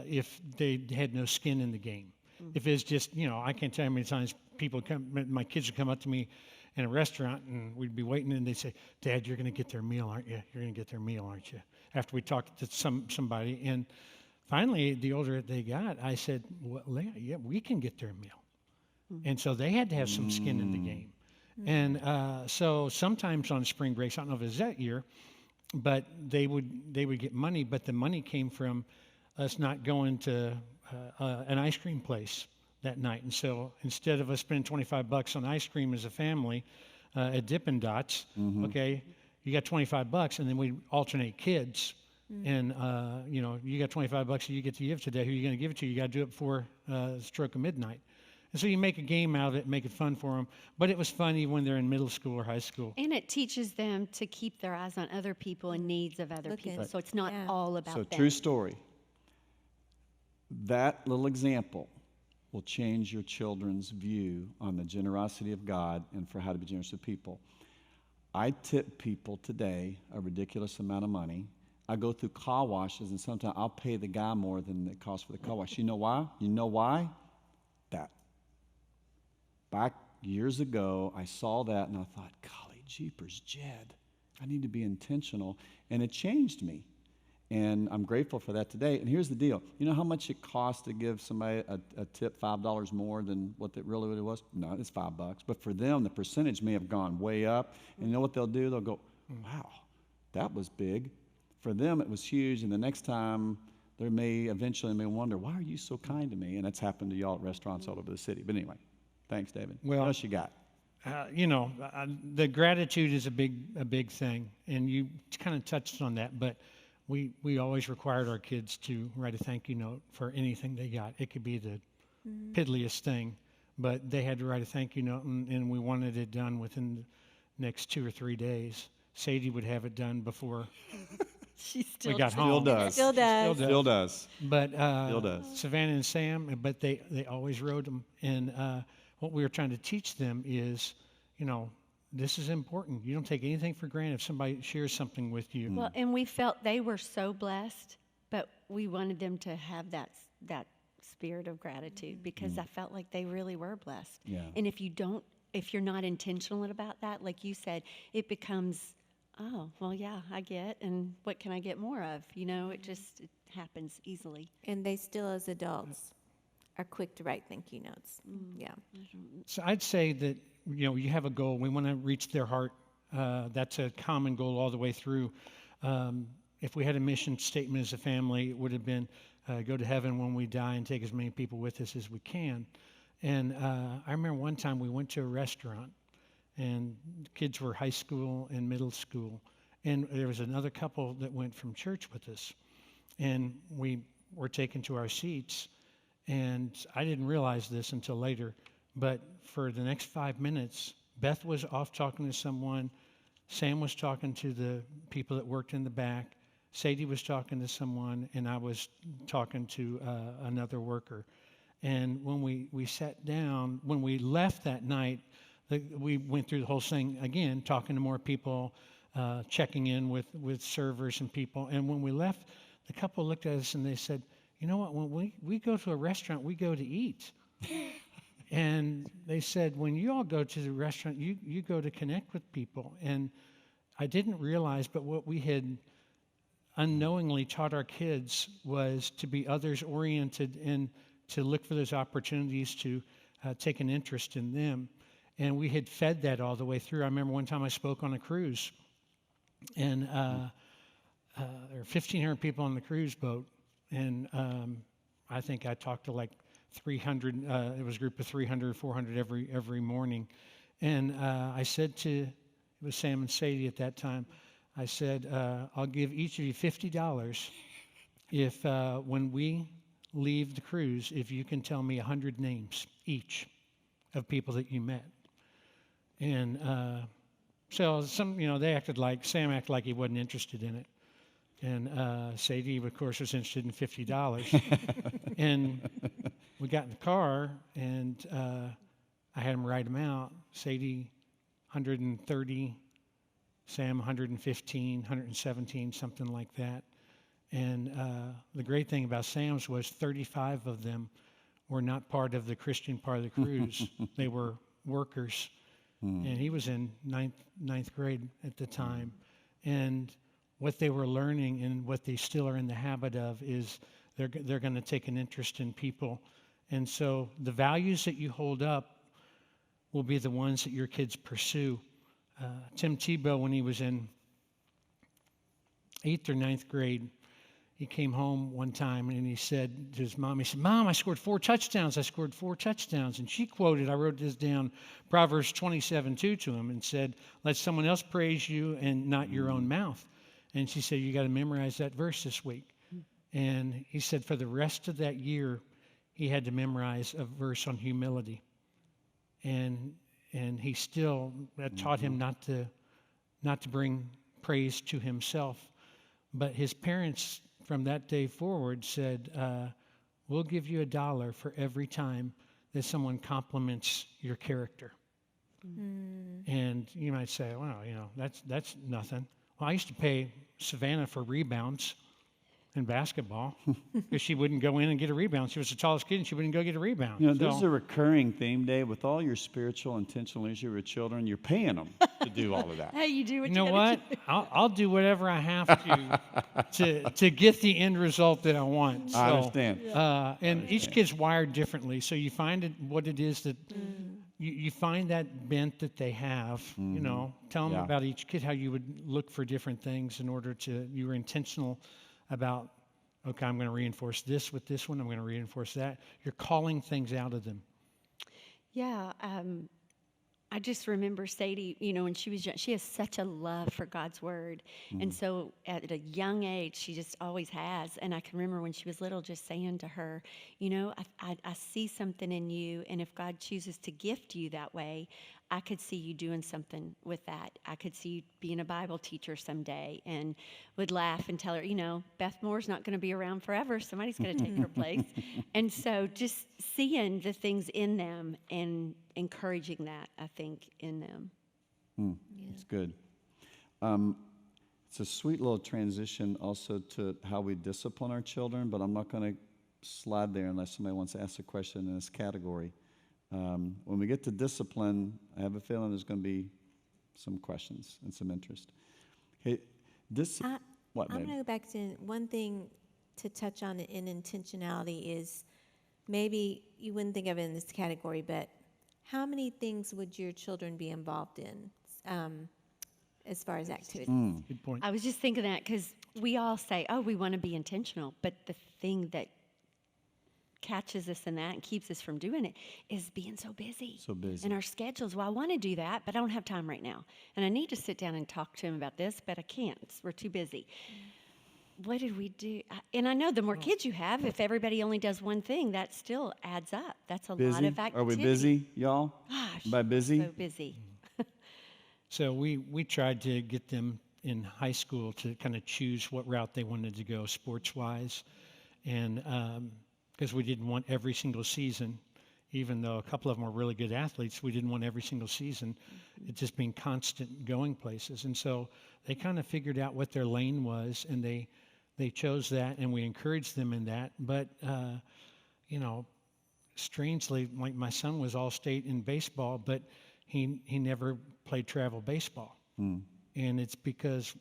if they had no skin in the game. If it's just, I can't tell you how many times my kids would come up to me in a restaurant, and we'd be waiting, and they'd say, Dad, you're going to get their meal, aren't you? You're going to get their meal, aren't you? After we talked to somebody. And finally, the older they got, I said, well, yeah, we can get their meal. And so they had to have some skin in the game. And so sometimes on spring breaks, I don't know if it was that year, but they would get money, but the money came from us not going to an ice cream place that night. And so instead of us spending $25 on ice cream as a family at Dippin' Dots, okay, you got $25, and then we alternate kids. And, you got $25 that you get to give today. Who are you going to give it to? You got to do it before the stroke of midnight. And so you make a game out of it, make it fun for them. But it was fun even when they're in middle school or high school. And it teaches them to keep their eyes on other people and needs of other people. So it's not all about So them. true story. That little example will change your children's view on the generosity of God and for how to be generous with people. I tip people today a ridiculous amount of money. I go through car washes, and sometimes I'll pay the guy more than it costs for the car wash. You know why? You know why? That. Back years ago, I saw that, and I thought, golly, jeepers, Jed, I need to be intentional. And it changed me. And I'm grateful for that today. And here's the deal. You know how much it costs to give somebody a tip $5 more than what it really was? No, it's $5. But for them, the percentage may have gone way up. And you know what they'll do? They'll go, wow, that was big. For them, it was huge. And the next time, they may wonder, why are you so kind to me? And that's happened to y'all at restaurants all over the city. But anyway, thanks, David. Well, what else you got? The gratitude is a big thing. And you kind of touched on that. But we always required our kids to write a thank you note for anything they got. It could be the piddliest thing, but they had to write a thank you note, and we wanted it done within the next 2 or 3 days. Sadie would have it done before She still we got Still home. does. Still does. Still does. But Still does. Savannah and Sam, but they always wrote them. And what we were trying to teach them is, this is important. You don't take anything for granted if somebody shares something with you. Well, and we felt they were so blessed, but we wanted them to have that spirit of gratitude because I felt like they really were blessed. Yeah. And if you're not intentional about that, like you said, it becomes, oh, well, yeah, I get, and what can I get more of? It happens easily. And they still, as adults, are quick to write thank you notes. Yeah. So I'd say that, you have a goal. We want to reach their heart. That's a common goal all the way through. If we had a mission statement as a family, it would have been go to heaven when we die and take as many people with us as we can. And I remember one time we went to a restaurant, and the kids were high school and middle school. And there was another couple that went from church with us. And we were taken to our seats. And I didn't realize this until later, but for the next 5 minutes, Beth was off talking to someone, Sam was talking to the people that worked in the back, Sadie was talking to someone, and I was talking to another worker. And when we sat down, when we left that night, we went through the whole thing again, talking to more people, checking in with servers and people. And when we left, the couple looked at us and they said, you know what, when we go to a restaurant, we go to eat. And they said, when you all go to the restaurant, you go to connect with people. And I didn't realize, but what we had unknowingly taught our kids was to be others-oriented and to look for those opportunities to take an interest in them. And we had fed that all the way through. I remember one time I spoke on a cruise, and there were 1,500 people on the cruise boat. And I think I talked to like 300, it was a group of 300, 400 every morning. And I said it was Sam and Sadie at that time, I said, I'll give each of you $50 if when we leave the cruise, if you can tell me 100 names each of people that you met. And so they Sam acted like he wasn't interested in it. And Sadie, of course, was interested in $50. And we got in the car, and I had him write them out. Sadie, 130. Sam, 115, 117, something like that. And the great thing about Sam's was 35 of them were not part of the Christian part of the cruise. They were workers. And he was in ninth grade at the time. And what they were learning and what they still are in the habit of is they're going to take an interest in people. And so the values that you hold up will be the ones that your kids pursue. Tim Tebow, when he was in 8th or 9th grade, he came home one time and he said to his mom, Mom, I scored 4 touchdowns. I scored 4 touchdowns. And she quoted, I wrote this down, Proverbs 27:2 to him and said, let someone else praise you and not your own mouth. And she said, you got to memorize that verse this week. And he said for the rest of that year, he had to memorize a verse on humility. And he still taught him not to bring praise to himself. But his parents from that day forward said, we'll give you $1 for every time that someone compliments your character. And you might say, well, that's nothing. Well, I used to pay Savannah for rebounds in basketball because she wouldn't go in and get a rebound. She was the tallest kid, and she wouldn't go get a rebound. There's a recurring theme, Dave, with all your spiritual intentional leadership with children. You're paying them to do all of that. Hey, you do what you know what? I'll do whatever I have to get the end result that I want. So, I understand. And each kid's wired differently, so you find what it is that you find that bent that they have. Tell them about each kid, how you would look for different things in order to. You were intentional about, okay, I'm going to reinforce this with this one. I'm going to reinforce that. You're calling things out of them. Yeah. I just remember Sadie, when she was young, she has such a love for God's word. And so at a young age, she just always has. And I can remember when she was little just saying to her, I see something in you. And if God chooses to gift you that way, I could see you doing something with that. I could see you being a Bible teacher someday, and would laugh and tell her, Beth Moore's not going to be around forever. Somebody's going to take her place. And so just seeing the things in them and encouraging that, I think, in them. It's good. It's a sweet little transition also to how we discipline our children, but I'm not going to slide there unless somebody wants to ask a question in this category. When we get to discipline, I have a feeling there's going to be some questions and some interest. Okay, I'm going to go back to one thing to touch on in intentionality is maybe you wouldn't think of it in this category, but how many things would your children be involved in as far as activities? Good point. I was just thinking that because we all say, oh, we want to be intentional, but the thing that catches us in that and keeps us from doing it is being so busy. So busy. And our schedules. Well, I want to do that, but I don't have time right now. And I need to sit down and talk to him about this, but I can't. We're too busy. What did we do? And I know the more kids you have, if everybody only does one thing, that still adds up. That's a lot Busy? of activity. Are we busy, y'all? Gosh, By busy? so busy. So we tried to get them in high school to kind of choose what route they wanted to go sports-wise. And because we didn't want every single season, even though a couple of them were really good athletes, we didn't want every single season it just being constant going places. And so they kind of figured out what their lane was, and they chose that, and we encouraged them in that. But, strangely, like my son was all-state in baseball, but he never played travel baseball. And it's because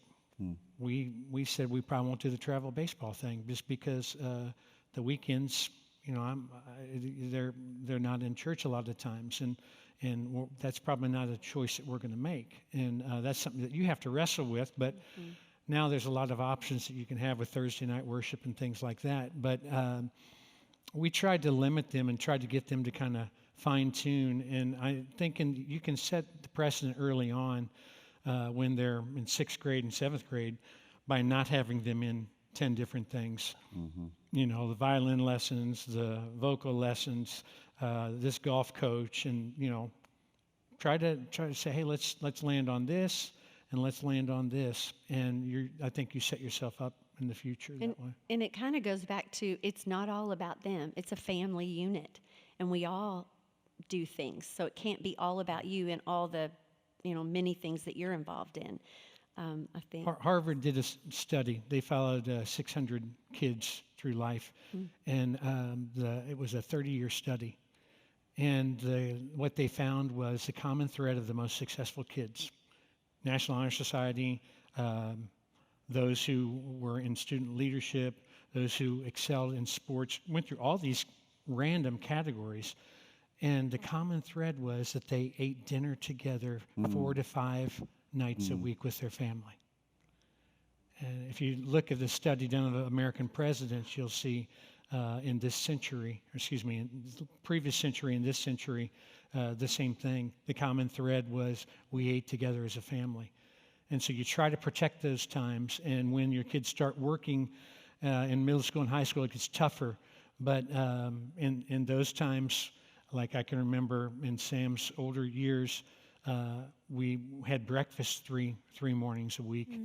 we said we probably won't do the travel baseball thing just because the weekends, they're not in church a lot of times, and that's probably not a choice that we're going to make, and that's something that you have to wrestle with. But now there's a lot of options that you can have with Thursday night worship and things like that. But we tried to limit them and tried to get them to kind of fine tune, and I'm thinking you can set the precedent early on when they're in 6th grade and 7th grade by not having them in 10 different things. The violin lessons, the vocal lessons, this golf coach, and try to say, hey, let's land on this, and let's land on this, and I think you set yourself up in the future that way. And it kind of goes back to, it's not all about them. It's a family unit, and we all do things. So it can't be all about you and all the, many things that you're involved in. I think. Harvard did a study. They followed 600 kids through life, and it was a 30-year study. And what they found was the common thread of the most successful kids: National Honor Society, those who were in student leadership, those who excelled in sports, went through all these random categories. And the common thread was that they ate dinner together 4 to 5 nights a week with their family. And if you look at the study done of American presidents, you'll see in this century, in the previous century and this century, the same thing. The common thread was we ate together as a family. And so you try to protect those times, and when your kids start working in middle school and high school, it gets tougher. But in those times, like I can remember in Sam's older years, we had breakfast three mornings a week,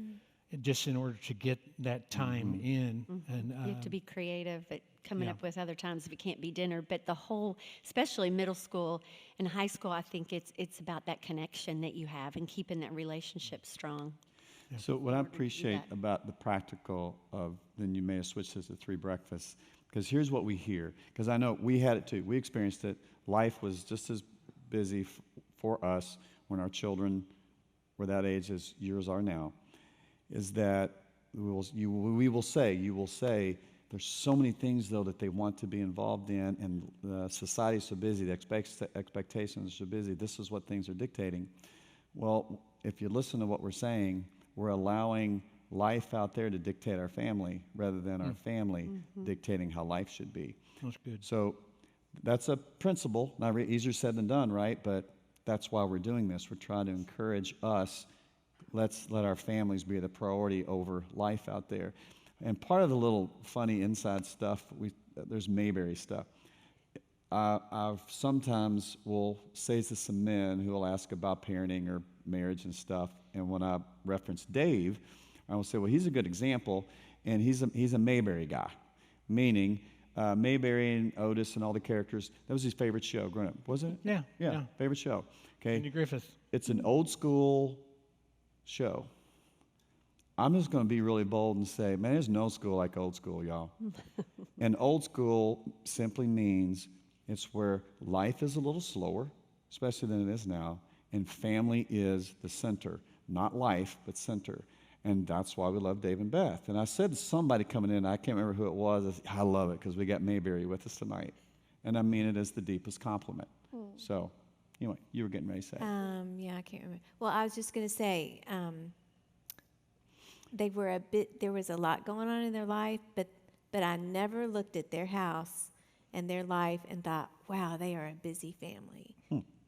just in order to get that time in. And You have to be creative at coming up with other times if it can't be dinner. But the whole, especially middle school and high school, I think it's about that connection that you have and keeping that relationship strong. So what I appreciate about the practical of, then you may have switched this to 3 breakfasts, because here's what we hear, because I know we had it too. We experienced it. Life was just as busy for us when our children were that age as yours are now, is that you will say, there's so many things, though, that they want to be involved in, and society is so busy, the expectations are so busy, this is what things are dictating. Well, if you listen to what we're saying, we're allowing life out there to dictate our family rather than our family dictating how life should be. that's good. So that's a principle, not easier said than done, right? But that's why we're doing this. We're trying to encourage us. Let's let our families be the priority over life out there. And part of the little funny inside stuff, there's Mayberry stuff. I sometimes will say to some men who will ask about parenting or marriage and stuff, and when I reference Dave, I will say, well, he's a good example, and he's a Mayberry guy, meaning Mayberry and Otis and all the characters, that was his favorite show growing up, wasn't it? Yeah. Favorite show. Okay. Andy Griffith. It's an old school show. I'm just going to be really bold and say, man, there's no school like old school, y'all. And old school simply means it's where life is a little slower, especially than it is now, and family is the center. Not life, but center. And that's why we love Dave and Beth. And I said to somebody coming in, I can't remember who it was, I love it because we got Mayberry with us tonight. And I mean it as the deepest compliment. So, anyway, you were getting ready to say. Yeah, I can't remember. Well, I was just going to say, there was a lot going on in their life, but I never looked at their house and their life and thought, wow, they are a busy family.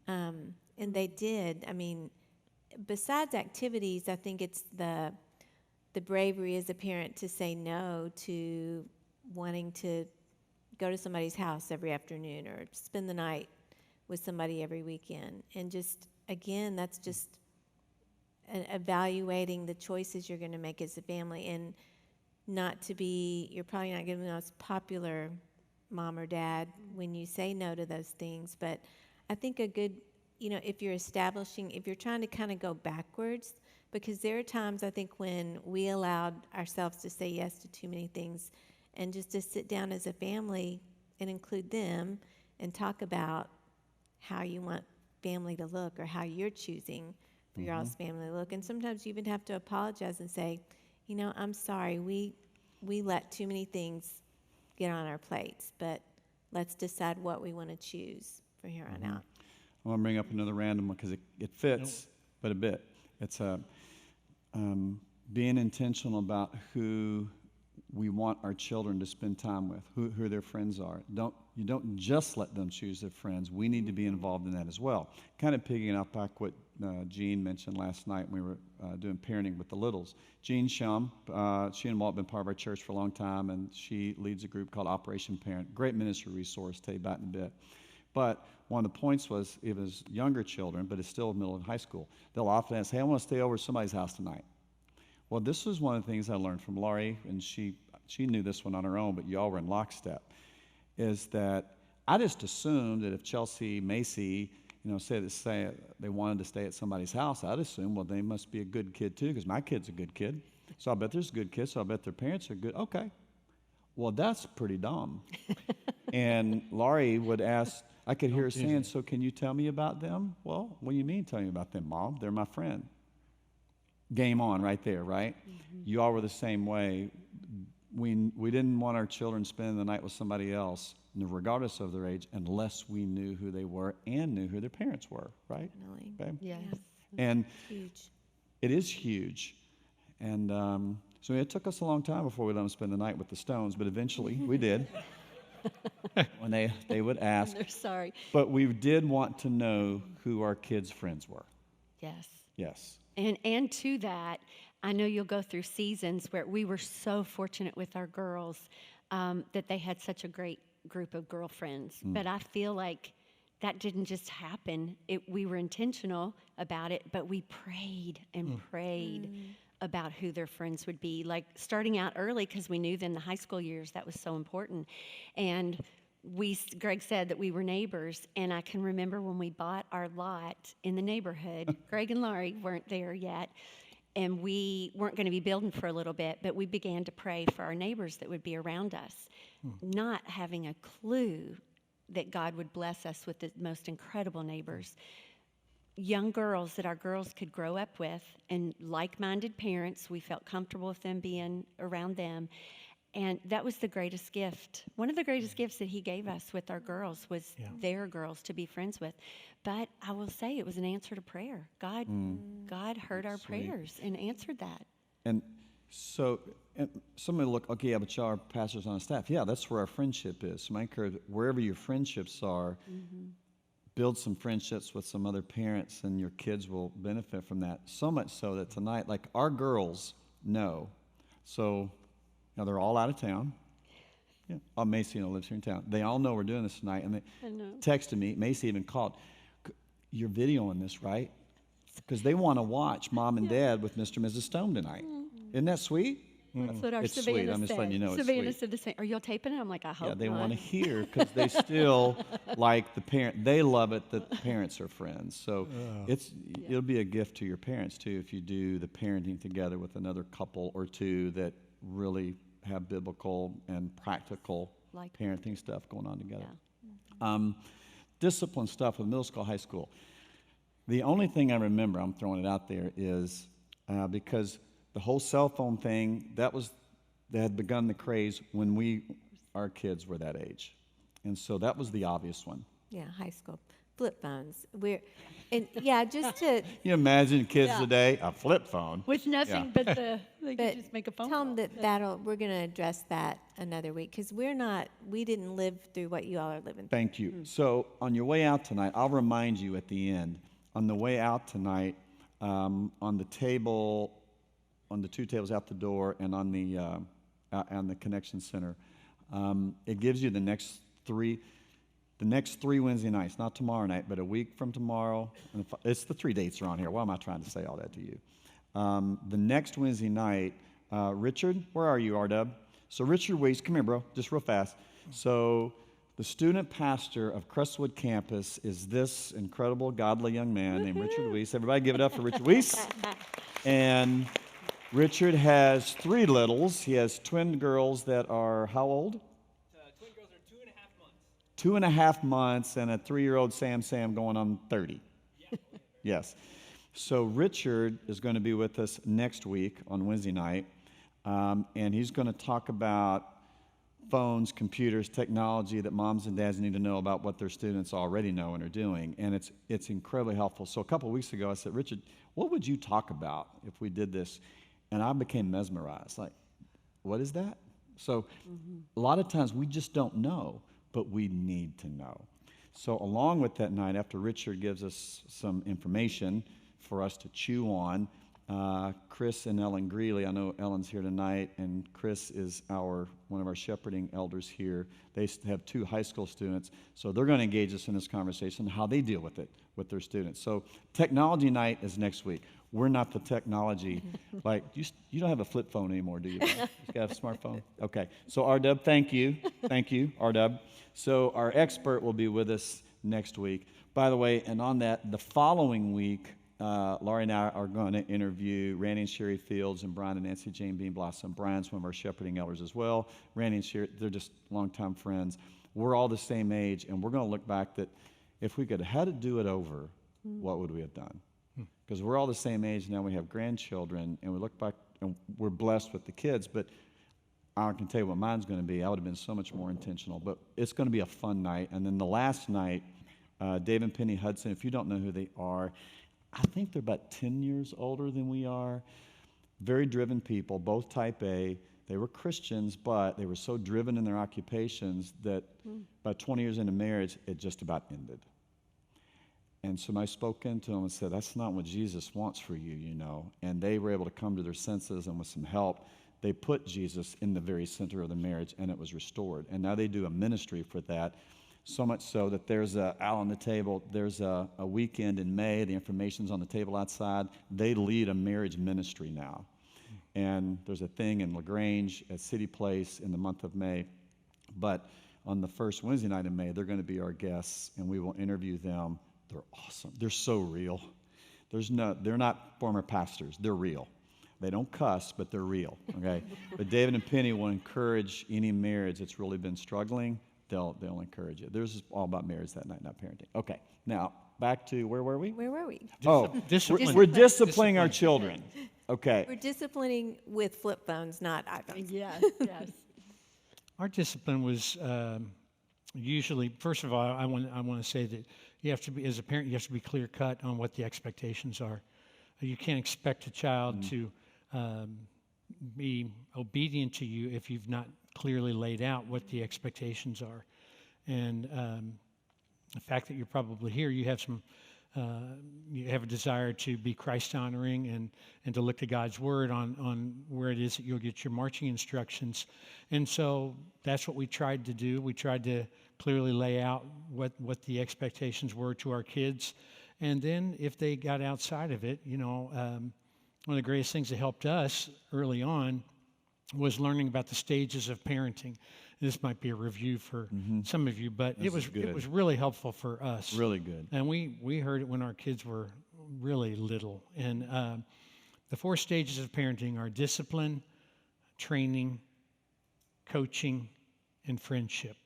And they did. I mean, besides activities, I think it's the bravery as a parent to say no to wanting to go to somebody's house every afternoon or spend the night with somebody every weekend. And just, again, that's just evaluating the choices you're going to make as a family, and you're probably not going to be the most popular mom or dad when you say no to those things. But I think a good, if you're trying to kind of go backwards, because there are times I think when we allowed ourselves to say yes to too many things, and just to sit down as a family and include them and talk about how you want family to look or how you're choosing for your all's family to look. And sometimes you even have to apologize and say, I'm sorry, we let too many things get on our plates, but let's decide what we want to choose from here on out. I want to bring up another random one because it fits, but a bit. It's being intentional about who we want our children to spend time with, who their friends are. You don't just let them choose their friends. We need to be involved in that as well. Kind of picking up back what Jean mentioned last night when we were doing parenting with the littles. Jean Shum, she and Walt have been part of our church for a long time, and she leads a group called Operation Parent. Great ministry resource, tell you about in a bit. But one of the points was, it was younger children, but it's still middle and high school. They'll often ask, hey, I want to stay over at somebody's house tonight. Well, this was one of the things I learned from Laurie, and she knew this one on her own, but y'all were in lockstep, is that I just assumed that if Chelsea, Macy, say they wanted to stay at somebody's house, I'd assume, well, they must be a good kid too, because my kid's a good kid. So I bet there's good kids, so I bet their parents are good. Okay. Well, that's pretty dumb. And Laurie would ask, I could hear her saying, so can you tell me about them? Well, what do you mean tell me about them, Mom? They're my friend. Game on right there, right? You all were the same way. We didn't want our children spending the night with somebody else, regardless of their age, unless we knew who they were and knew who their parents were, right? Definitely. Babe? Yes. And Huge. it is huge. And so it took us a long time before we let them spend the night with the Stones, but eventually we did. When they would ask. They're sorry. But we did want to know who our kids' friends were. Yes. Yes. And to that, I know you'll go through seasons where we were so fortunate with our girls that they had such a great group of girlfriends. But I feel like that didn't just happen. We were intentional about it, but we prayed and prayed about who their friends would be. Like starting out early, because we knew then the high school years that was so important. And Greg said that we were neighbors, and I can remember when we bought our lot in the neighborhood, Greg and Laurie weren't there yet, and we weren't going to be building for a little bit, but we began to pray for our neighbors that would be around us, not having a clue that God would bless us with the most incredible neighbors. Young girls that our girls could grow up with, and like-minded parents, we felt comfortable with them being around them. And that was the greatest gift. One of the greatest gifts that he gave us with our girls was their girls to be friends with. But I will say it was an answer to prayer. God heard our prayers and answered that. And so somebody look, okay, yeah, but y'all are pastors on a staff. Yeah, that's where our friendship is. So I encourage, wherever your friendships are, build some friendships with some other parents, and your kids will benefit from that. So much so that tonight, like our girls know. So now they're all out of town. Yeah. Oh, Macy lives here in town. They all know we're doing this tonight, and they texted me. Macy even called. You're videoing this, right? Because they want to watch Mom and Dad with Mr. and Mrs. Stone tonight. Isn't that sweet? That's what our It's Savannah sweet. I'm just said. letting you know it's Savannah sweet. said the same. Are y'all taping it? I'm like, I hope Yeah, they not. want to hear because they still like the parent. They love it that the parents are friends. So it'll be a gift to your parents too if you do the parenting together with another couple or two that really have biblical and practical parenting stuff going on together. Discipline stuff with middle school, high school. The only thing I remember, I'm throwing it out there, is because the whole cell phone thing, that had begun the craze when our kids were that age. And so that was the obvious one. Yeah, high school. Flip phones. Just to, You imagine kids today, a flip phone. With nothing but they but can just make a phone tell call. them we're going to address that another week because we didn't live through what you all are living through. Thank you. So on your way out tonight, I'll remind you at the end, on the way out tonight, on the two tables out the door and on the Connection Center, it gives you the next three Wednesday nights, not tomorrow night, but a week from tomorrow. It's the 3 dates are on here. Why am I trying to say all that to you? The next Wednesday night, Richard, where are you, R-Dub? So Richard Weiss, come here, bro, just real fast. So the student pastor of Crestwood campus is this incredible, godly young man named Richard Weiss. Everybody give it up for Richard Weiss. And Richard has 3 littles. He has twin girls that are how old? 2.5 months, and a 3-year-old Sam going on 30. Yes. So Richard is going to be with us next week on Wednesday night, and he's going to talk about phones, computers, technology that moms and dads need to know about what their students already know and are doing, and it's incredibly helpful. So a couple of weeks ago, I said, Richard, what would you talk about if we did this? And I became mesmerized. Like, what is that? So a lot of times we just don't know, but we need to know. So along with that night, after Richard gives us some information for us to chew on, Chris and Ellen Greeley, I know Ellen's here tonight, and Chris is one of our shepherding elders here. They have 2 high school students, so they're going to engage us in this conversation, how they deal with it with their students. So technology night is next week. We're not the technology. Like, you don't have a flip phone anymore, do you? You got a smartphone? Okay. So, R-Dub, thank you. Thank you, R-Dub. So our expert will be with us next week. By the way, and on that, the following week, Laurie and I are going to interview Randy and Sherry Fields and Brian and Nancy Jane Bean Blossom. Brian's one of our shepherding elders as well. Randy and Sherry, they're just longtime friends. We're all the same age, and we're going to look back that if we could have had to do it over, what would we have done? Because we're all the same age now. We have grandchildren, and we look back, and we're blessed with the kids. But I can tell you what mine's going to be. I would have been so much more intentional. But it's going to be a fun night. And then the last night, Dave and Penny Hudson, if you don't know who they are, I think they're about 10 years older than we are. Very driven people, both type A. They were Christians, but they were so driven in their occupations that about 20 years into marriage, it just about ended. And so I spoke into them and said, that's not what Jesus wants for you, you know. And they were able to come to their senses, and with some help, they put Jesus in the very center of the marriage, and it was restored. And now they do a ministry for that, so much so that there's out on the table, there's a weekend in May. The information's on the table outside. They lead a marriage ministry now. And there's a thing in LaGrange at City Place in the month of May. But on the first Wednesday night in May, they're going to be our guests, and we will interview them. They're awesome. They're so real. They're not former pastors. They're real. They don't cuss, but they're real, okay? But David and Penny will encourage any marriage that's really been struggling. They'll encourage it. There's all about marriage that night, not parenting. Okay, now back to, where were we? Where were we? Discipline. We're disciplining our children. Okay. We're disciplining with flip phones, not iPhones. Yes, yes. Our discipline was usually, first of all, I want to say that you have to be, as a parent, you have to be clear cut on what the expectations are. You can't expect a child to be obedient to you if you've not clearly laid out what the expectations are. And the fact that you're probably here, you have you have a desire to be Christ honoring and to look to God's word on where it is that you'll get your marching instructions. And so that's what we tried to do. We tried to clearly lay out what the expectations were to our kids. And then if they got outside of it, one of the greatest things that helped us early on was learning about the stages of parenting. This might be a review for some of you, but it was really helpful for us. Really good. And we heard it when our kids were really little. And the 4 stages of parenting are discipline, training, coaching, and friendship.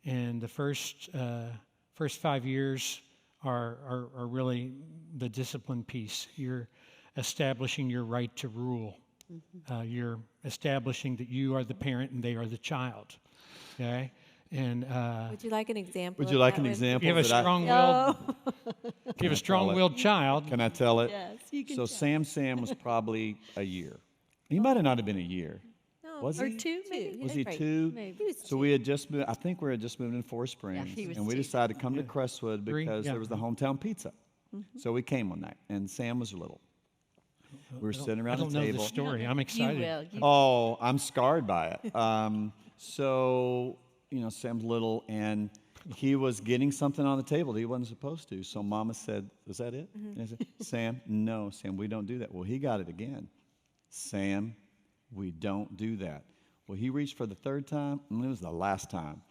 And the first 5 years are really the discipline piece. You're establishing your right to rule. You're establishing that you are the parent and they are the child, okay? And Would you like an example? Would you of like that an one? example? you have a that I- strong-willed, Oh, you have a strong-willed child. Can I tell it? yes, you can So tell. Sam was probably a year. He might have not have been a year. No, Was Or he? two, maybe? Was he Right. 2? Maybe. He was So we had just moved, I think we had just moved in Forest Springs. he was and we 2. decided to come to Crestwood 3, because yeah. there was the hometown pizza. So we came one night, and Sam was little. We were sitting I around don't the know table. the story. I'm You excited. will. You Oh, I'm scarred by it. So, Sam's little, and he was getting something on the table that he wasn't supposed to. So Mama said, "Is that it?" And I said, "Sam, no, Sam, we don't do that." Well, he got it again. Sam, we don't do that. Well, he reached for the third time, and it was the last time,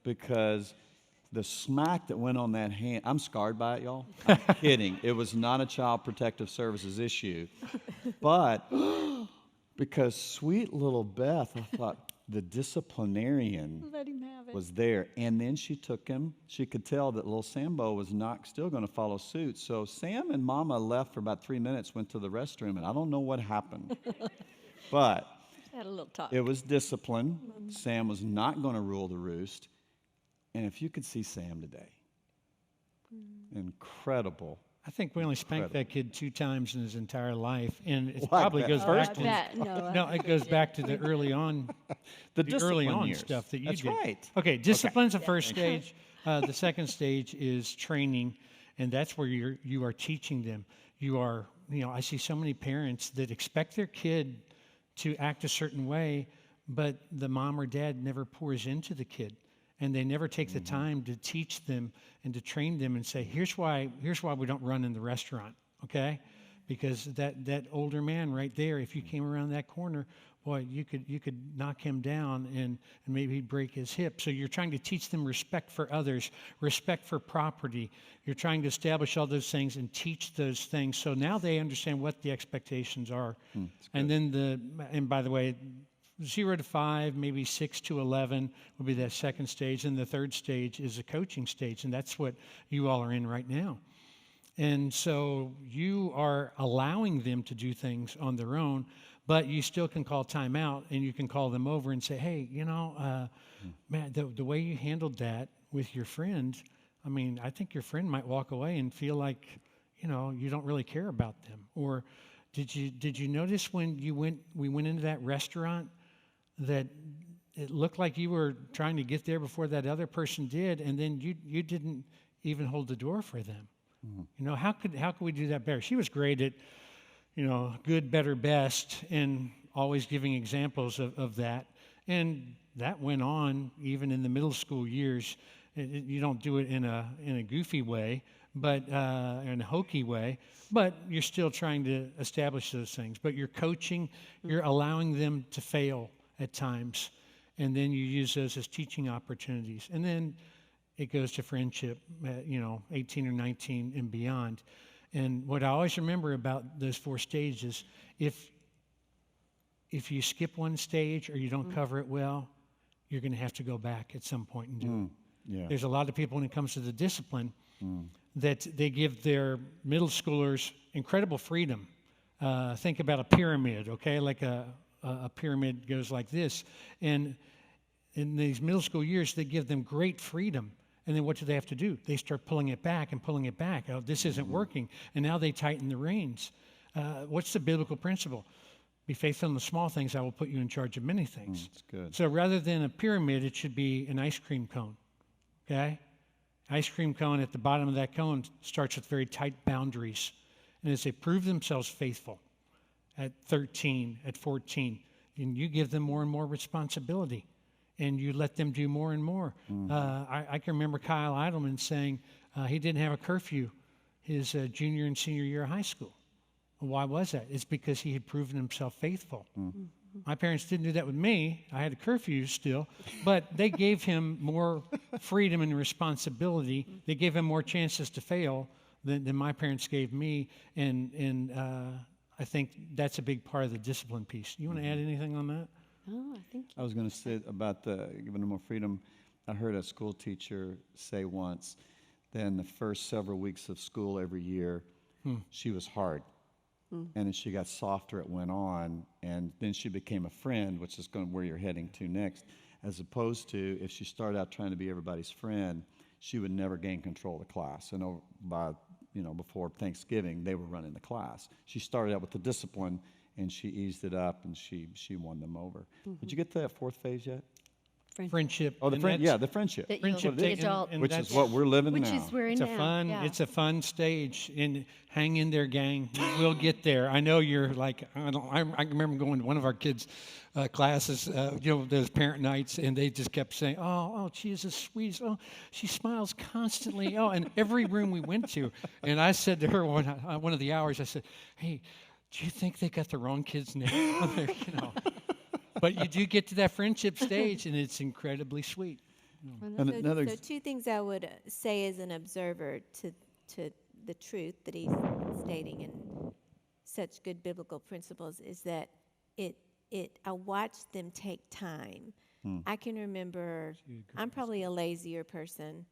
because the smack that went on that hand, I'm scarred by it, y'all. I'm kidding. It was not a Child Protective Services issue. But because sweet little Beth, I thought the disciplinarian let him have it. was there. And then she took him. She could tell that little Sambo was not still going to follow suit. So Sam and Mama left for about 3 minutes, went to the restroom, and I don't know what happened. But Had a little talk. it was discipline. Sam was not going to rule the roost. And if you could see Sam today, incredible. I think we only spanked that kid 2 times in his entire life, and it Like probably that goes first back I to bet. No, no, it goes back to the early on, The the early discipline on years. stuff that you That's did. right. Okay, discipline's the first stage. The second stage is training, and that's where you are teaching them. You are, I see so many parents that expect their kid to act a certain way, but the mom or dad never pours into the kid, and they never take the time to teach them and to train them and say, here's why we don't run in the restaurant, okay? Because that older man right there, if you came around that corner, boy, you could knock him down and maybe he'd break his hip. So you're trying to teach them respect for others, respect for property. You're trying to establish all those things and teach those things. So now they understand what the expectations are. And then by the way, 0 to 5, maybe 6 to 11 would be that second stage. And the third stage is a coaching stage. And that's what you all are in right now. And so you are allowing them to do things on their own, but you still can call time out and you can call them over and say, hey, man, the way you handled that with your friend, I mean, I think your friend might walk away and feel like, you don't really care about them. Or did you notice when we went into that restaurant that it looked like you were trying to get there before that other person did, and then you didn't even hold the door for them? How could we do that better? She was great at, good, better, best, and always giving examples of that. And that went on even in the middle school years. You don't do it in a goofy way, but in a hokey way, but you're still trying to establish those things. But you're coaching, you're allowing them to fail at times, and then you use those as teaching opportunities. And then it goes to friendship, 18 or 19 and beyond. And what I always remember about those 4 stages, if you skip one stage or you don't cover it well, you're going to have to go back at some point and do it. Yeah. There's a lot of people when it comes to the discipline that they give their middle schoolers incredible freedom. Think about a pyramid, okay? Like a pyramid goes like this. And in these middle school years, they give them great freedom. And then what do they have to do? They start pulling it back and pulling it back. Oh, this isn't working. And now they tighten the reins. What's the biblical principle? Be faithful in the small things, I will put you in charge of many things. That's good. So rather than a pyramid, it should be an ice cream cone, okay? Ice cream cone, at the bottom of that cone starts with very tight boundaries. And as they prove themselves faithful at 13, at 14, and you give them more and more responsibility, and you let them do more and more. I can remember Kyle Eidelman saying he didn't have a curfew his junior and senior year of high school. Why was that? It's because he had proven himself faithful. My parents didn't do that with me. I had a curfew still, but they gave him more freedom and responsibility. They gave him more chances to fail than my parents gave me, and I think that's a big part of the discipline piece. You want to add anything on that? Oh, I think I was going to say about giving them more freedom. I heard a school teacher say once that in the first several weeks of school every year, she was hard. And as she got softer, it went on. And then she became a friend, which is where you're heading to next. as opposed to if she started out trying to be everybody's friend, she would never gain control of the class. And before Thanksgiving, they were running the class. She started out with the discipline, and she eased it up, and she won them over. Did you get to that fourth phase yet? Friendship. Oh, the and friend, that's- yeah, the friendship, That Friendship you'll, take- the adult, and which is that's- what we're living which now. is where It's a now. fun, yeah. it's a fun stage, and hang in there, gang. We'll get there. I know you're like, I remember going to one of our kids' classes, those parent nights, and they just kept saying, "Oh, she is the sweetest. Oh, she smiles constantly. Oh," and every room we went to, and I said to her one of the hours, I said, "Hey, do you think they got the wrong kid's name on there?" But you do get to that friendship stage, and it's incredibly sweet. And another, So two things I would say as an observer to the truth that he's stating in such good biblical principles is that I watched them take time. I can remember I'm probably a lazier person,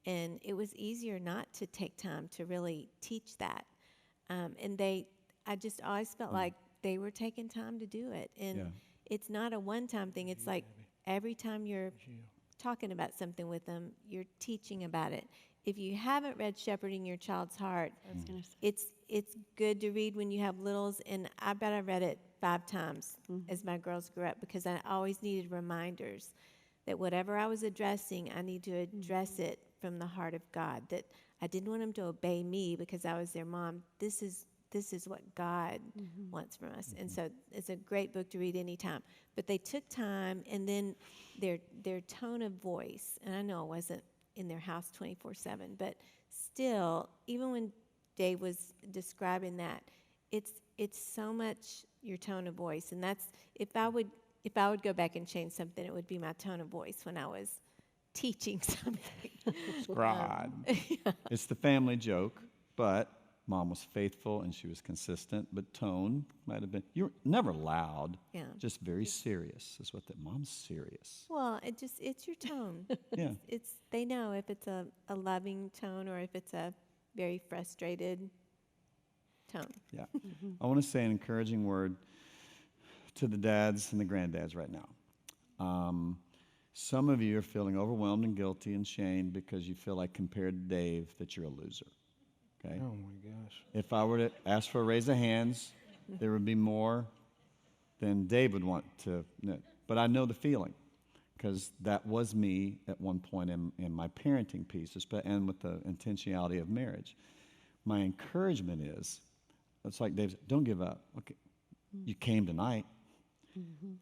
and it was easier not to take time to really teach that. And I just always felt like they were taking time to do it, and Yeah. it's not a one-time thing. It's like every time you're talking about something with them, you're teaching about it. If you haven't read Shepherding Your Child's Heart, I was gonna say. it's good to read when you have littles, and I bet I read it 5 times as my girls grew up because I always needed reminders that whatever I was addressing, I need to address it from the heart of God, that I didn't want them to obey me because I was their mom. This is what God wants from us. And so it's a great book to read anytime. But they took time, and then their tone of voice, and I know it wasn't in their house 24/7, but still, even when Dave was describing that, it's so much your tone of voice. And that's, if I would go back and change something, it would be my tone of voice when I was teaching something. scribe. It's the family joke, but mom was faithful and she was consistent, but tone might have been, you're never loud, Yeah. just very serious is what mom's serious. Well, it's your tone. Yeah. They know if it's a loving tone or if it's a very frustrated tone. Yeah. I want to say an encouraging word to the dads and the granddads right now. Some of you are feeling overwhelmed and guilty and shamed because you feel like, compared to Dave, that you're a loser. Okay? Oh my gosh. If I were to ask for a raise of hands, there would be more than Dave would want to. But I know the feeling, because that was me at one point in my parenting piece, and with the intentionality of marriage. My encouragement is, it's like Dave said, don't give up. Okay, you came tonight.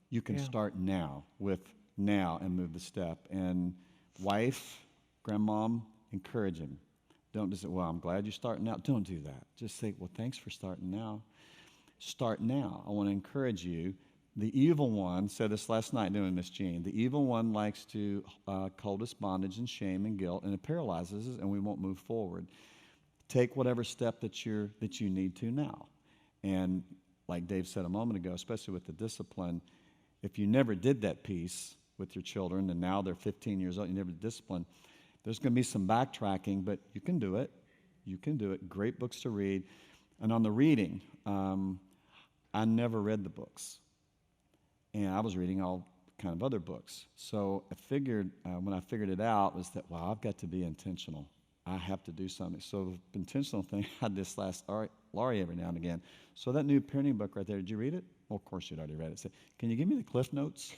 You can start now and move the step. And wife, grandmom, encourage him. Don't just say, well, I'm glad you're starting out. Don't do that. Just say, well, thanks for starting now. Start now. I want to encourage you. The evil one, said this last night doing Miss Jean, the evil one likes to hold us bondage and shame and guilt, and it paralyzes us, and we won't move forward. Take whatever step that you need to now. And like Dave said a moment ago, especially with the discipline, if you never did that piece with your children, and now they're 15 years old, you never did discipline, there's going to be some backtracking, but you can do it. You can do it. Great books to read. And on the reading, I never read the books. And I was reading all kind of other books. So I figured, when I figured it out, was that, wow, I've got to be intentional. I have to do something. So the intentional thing, I just asked Laurie every now and again. So that new parenting book right there, did you read it? Well, of course you'd already read it. Say, can you give me the Cliff Notes?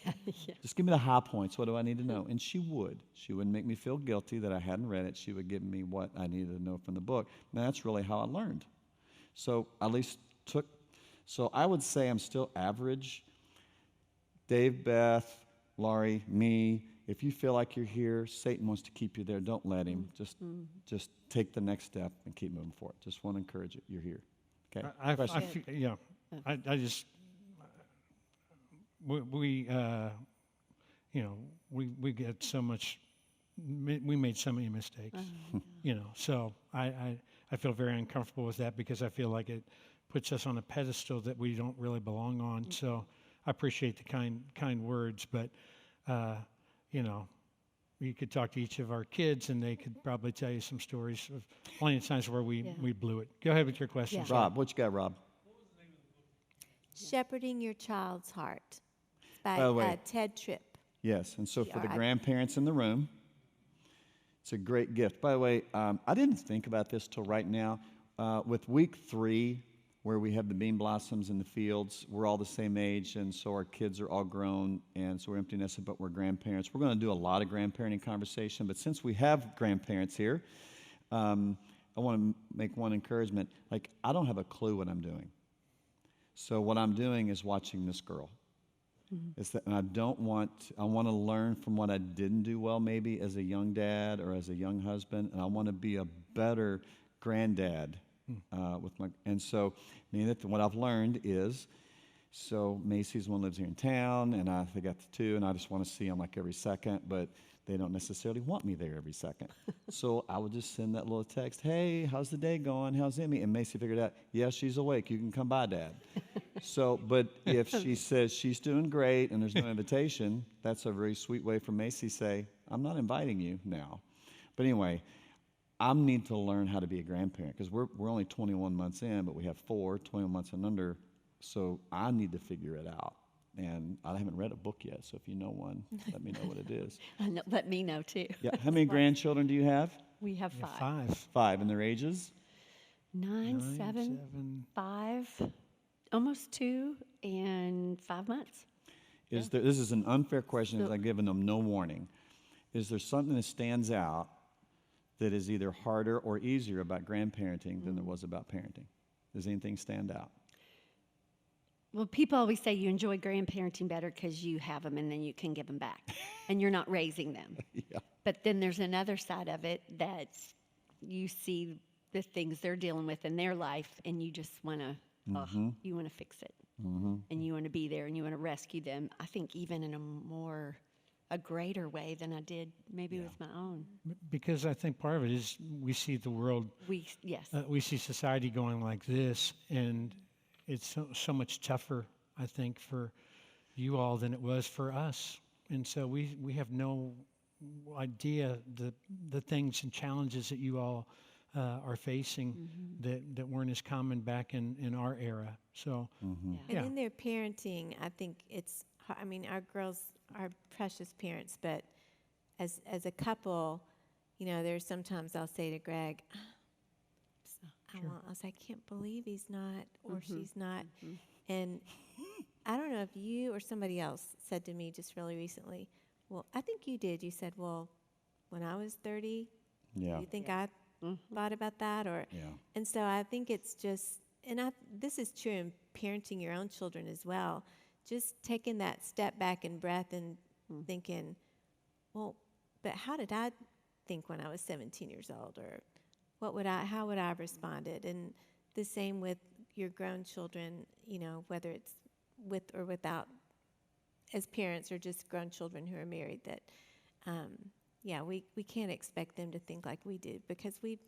Just give me the high points. What do I need to know? And she would. She wouldn't make me feel guilty that I hadn't read it. She would give me what I needed to know from the book. And that's really how I learned. So at least so I would say I'm still average. Dave, Beth, Laurie, me, if you feel like you're here, Satan wants to keep you there. Don't let him. Just take the next step and keep moving forward. Just want to encourage you. You're here. Okay. I just we get so much. We made so many mistakes. So I feel very uncomfortable with that because I feel like it puts us on a pedestal that we don't really belong on. So I appreciate the kind words, but you could talk to each of our kids, and they could probably tell you some stories of plenty of times where we blew it. Go ahead with your question. Yeah. Rob, what you got, Rob? Shepherding Your Child's Heart. It's By the by way- Ted Tripp. Yes, and so for the Yeah, grandparents in the room, it's a great gift. By the way, I didn't think about this till right now. With week 3, where we have the bean blossoms in the fields, we're all the same age, and so our kids are all grown, and so we're empty nested, but we're grandparents. We're going to do a lot of grandparenting conversation, but since we have grandparents here, I want to make one encouragement. Like, I don't have a clue what I'm doing. So what I'm doing is watching this girl. Is that, and I want to learn from what I didn't do well maybe as a young dad or as a young husband, and I want to be a better granddad and so what I've learned is, so Macy's one lives here in town, and they got the 2, and I just want to see them like every second, but they don't necessarily want me there every second. So I would just send that little text, hey, how's the day going? How's Emmy? And Macy figured out, yes, she's awake. You can come by, Dad. So, but if she says she's doing great and there's no invitation, that's a very sweet way for Macy to say, I'm not inviting you now. But anyway, I need to learn how to be a grandparent because we're only 21 months in, but we have 21 months and under. So I need to figure it out. And I haven't read a book yet, so if you know one, let me know what it is. Let me know too. Yeah. How many grandchildren do you have? We have Yeah, 5. 5. 5, and their ages? 9, 7, 7. 5, almost 2, and 5 months. This is an unfair question because I've given them no warning. Is there something that stands out that is either harder or easier about grandparenting than there was about parenting? Does anything stand out? Well, people always say you enjoy grandparenting better because you have them and then you can give them back, and you're not raising them. Yeah. But then there's another side of it that you see the things they're dealing with in their life, and you just want to, you want to fix it, and you want to be there, and you want to rescue them. I think even in a greater way than I did maybe with my own. Because I think part of it is we see the world, Yes. we see society going like this, and it's so much tougher, I think, for you all than it was for us. And so we have no idea the things and challenges that you all are facing that weren't as common back in our era. So, And yeah. in their parenting, I think our girls are precious parents, but as a couple, there's sometimes I'll say to Greg, I was like, I can't believe he's not or she's not. And I don't know if you or somebody else said to me just really recently, well, I think you did. You said, well, when I was 30, do you think I thought about that? And so I think it's just, this is true in parenting your own children as well, just taking that step back and breath and thinking, well, but how did I think when I was 17 years old? Or how would I have responded? And the same with your grown children, whether it's with or without, as parents or just grown children who are married, that, we can't expect them to think like we did because we've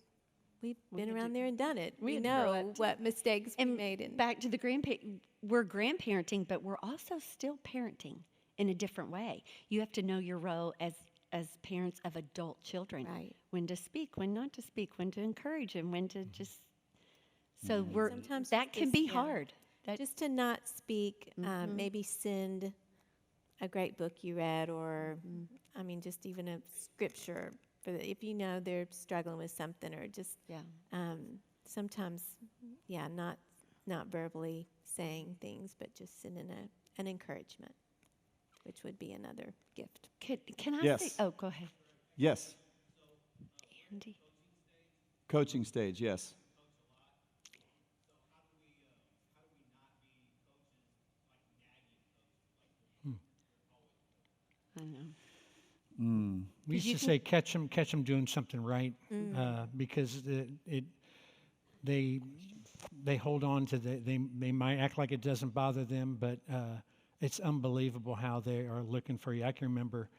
been around there and done it. We know what mistakes we made. And back to the we're grandparenting, but we're also still parenting in a different way. You have to know your role as parents of adult children. Right. When to speak, when not to speak, when to encourage them, when to just. So sometimes that can be hard. Just to not speak, maybe send a great book you read, or just even a scripture if they're struggling with something, or just sometimes not verbally saying things, but just sending an encouragement, which would be another gift. Can I Yes. say? Oh, go ahead, Yes. Andy. Coaching stage, yes. I know. We used to say catch them doing something right, because they hold on to they might act like it doesn't bother them, but it's unbelievable how they are looking for you. I can remember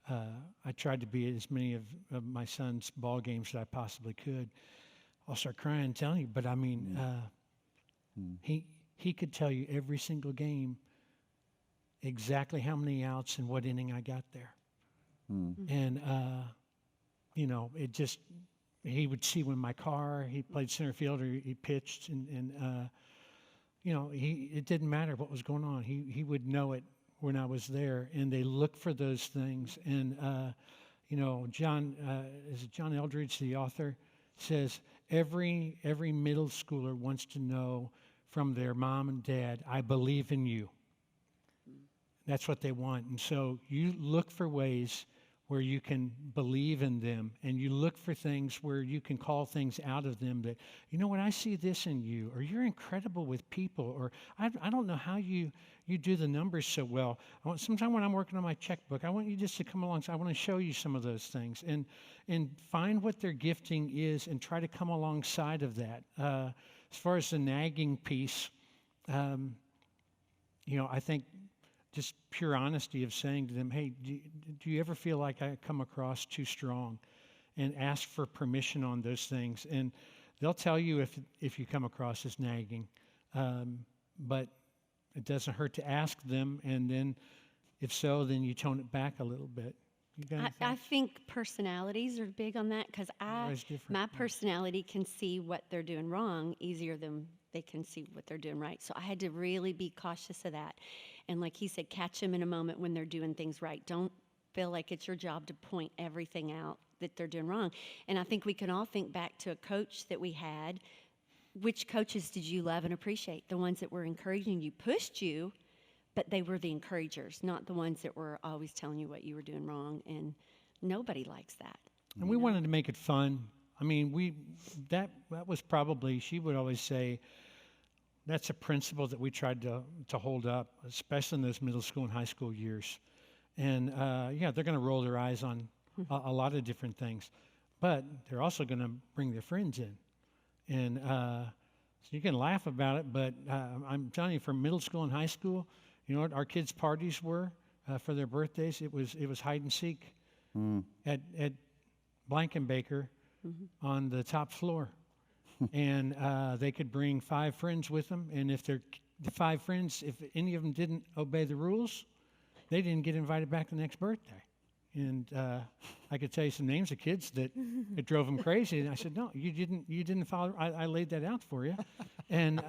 I tried to be at as many of my son's ball games as I possibly could. I'll start crying and telling you, but I mean, he could tell you every single game exactly how many outs and what inning I got there. And, it just, he would see when my car, he played center field or he pitched, and it didn't matter what was going on. He would know it when I was there, and they look for those things. And John is it John Eldridge, the author, says every middle schooler wants to know from their mom and dad, "I believe in you." That's what they want. And so you look for ways where you can believe in them, and you look for things where you can call things out of them that, you know what, I see this in you, or you're incredible with people, or I don't know how you do the numbers so well. Sometime when I'm working on my checkbook, I want you just to come along. So I want to show you some of those things, and find what their gifting is and try to come alongside of that. As far as the nagging piece, I think just pure honesty of saying to them, hey, do you ever feel like I come across too strong? And ask for permission on those things. And they'll tell you if you come across as nagging. But it doesn't hurt to ask them. And then if so, then you tone it back a little bit. I think personalities are big on that, because my personality can see what they're doing wrong easier than they can see what they're doing right. So I had to really be cautious of that. And like he said, catch them in a moment when they're doing things right. Don't feel like it's your job to point everything out that they're doing wrong. And I think we can all think back to a coach that we had. Which coaches did you love and appreciate? The ones that were encouraging you, pushed you, but they were the encouragers, not the ones that were always telling you what you were doing wrong. And nobody likes that. And we wanted to make it fun. I mean, that was probably, she would always say, that's a principle that we tried to hold up, especially in those middle school and high school years. And they're going to roll their eyes on a lot of different things, but they're also going to bring their friends in. And so you can laugh about it, but I'm telling you, for middle school and high school, you know what our kids' parties were for their birthdays? It was hide and seek at Blankenbaker on the top floor. And they could bring 5 friends with them. And if the 5 friends, if any of them didn't obey the rules, they didn't get invited back the next birthday. And I could tell you some names of kids that it drove them crazy. And I said, no, you didn't follow. I laid that out for you. And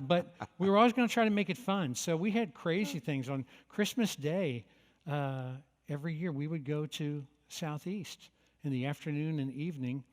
but we were always going to try to make it fun. So we had crazy things on Christmas Day. Every year we would go to Southeast in the afternoon and evening.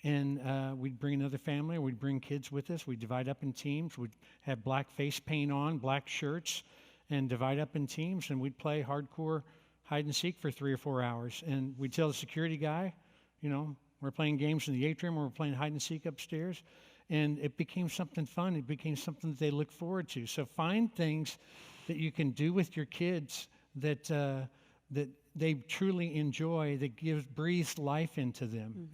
And we'd bring another family, or we'd bring kids with us. We'd divide up in teams. We'd have black face paint on, black shirts, and divide up in teams. And we'd play hardcore hide and seek for 3 or 4 hours. And we'd tell the security guy, we're playing games in the atrium, or we're playing hide and seek upstairs. And it became something fun. It became something that they look forward to. So find things that you can do with your kids that they truly enjoy, that breathes life into them.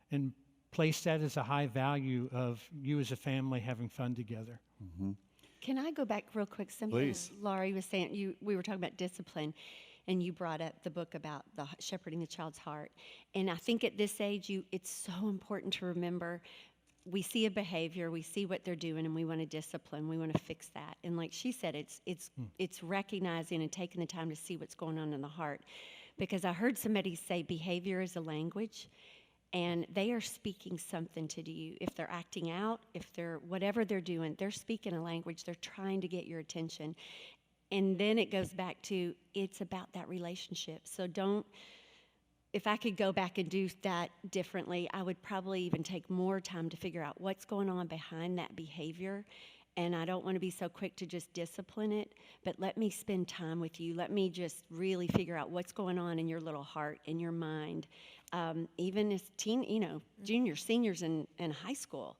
And place that as a high value of you as a family having fun together. Mm-hmm. Can I go back real quick? Something Please. Laurie was saying, we were talking about discipline, and you brought up the book about shepherding the child's heart. And I think at this age, it's so important to remember, we see a behavior, we see what they're doing, and we want to discipline, we want to fix that. And like she said, it's recognizing and taking the time to see what's going on in the heart. Because I heard somebody say behavior is a language. And they are speaking something to you. If they're acting out, whatever they're doing, they're speaking a language. They're trying to get your attention. And then it goes back to, it's about that relationship. So if I could go back and do that differently, I would probably even take more time to figure out what's going on behind that behavior. And I don't want to be so quick to just discipline it, but let me spend time with you. Let me just really figure out what's going on in your little heart, in your mind. Even as juniors, seniors in high school,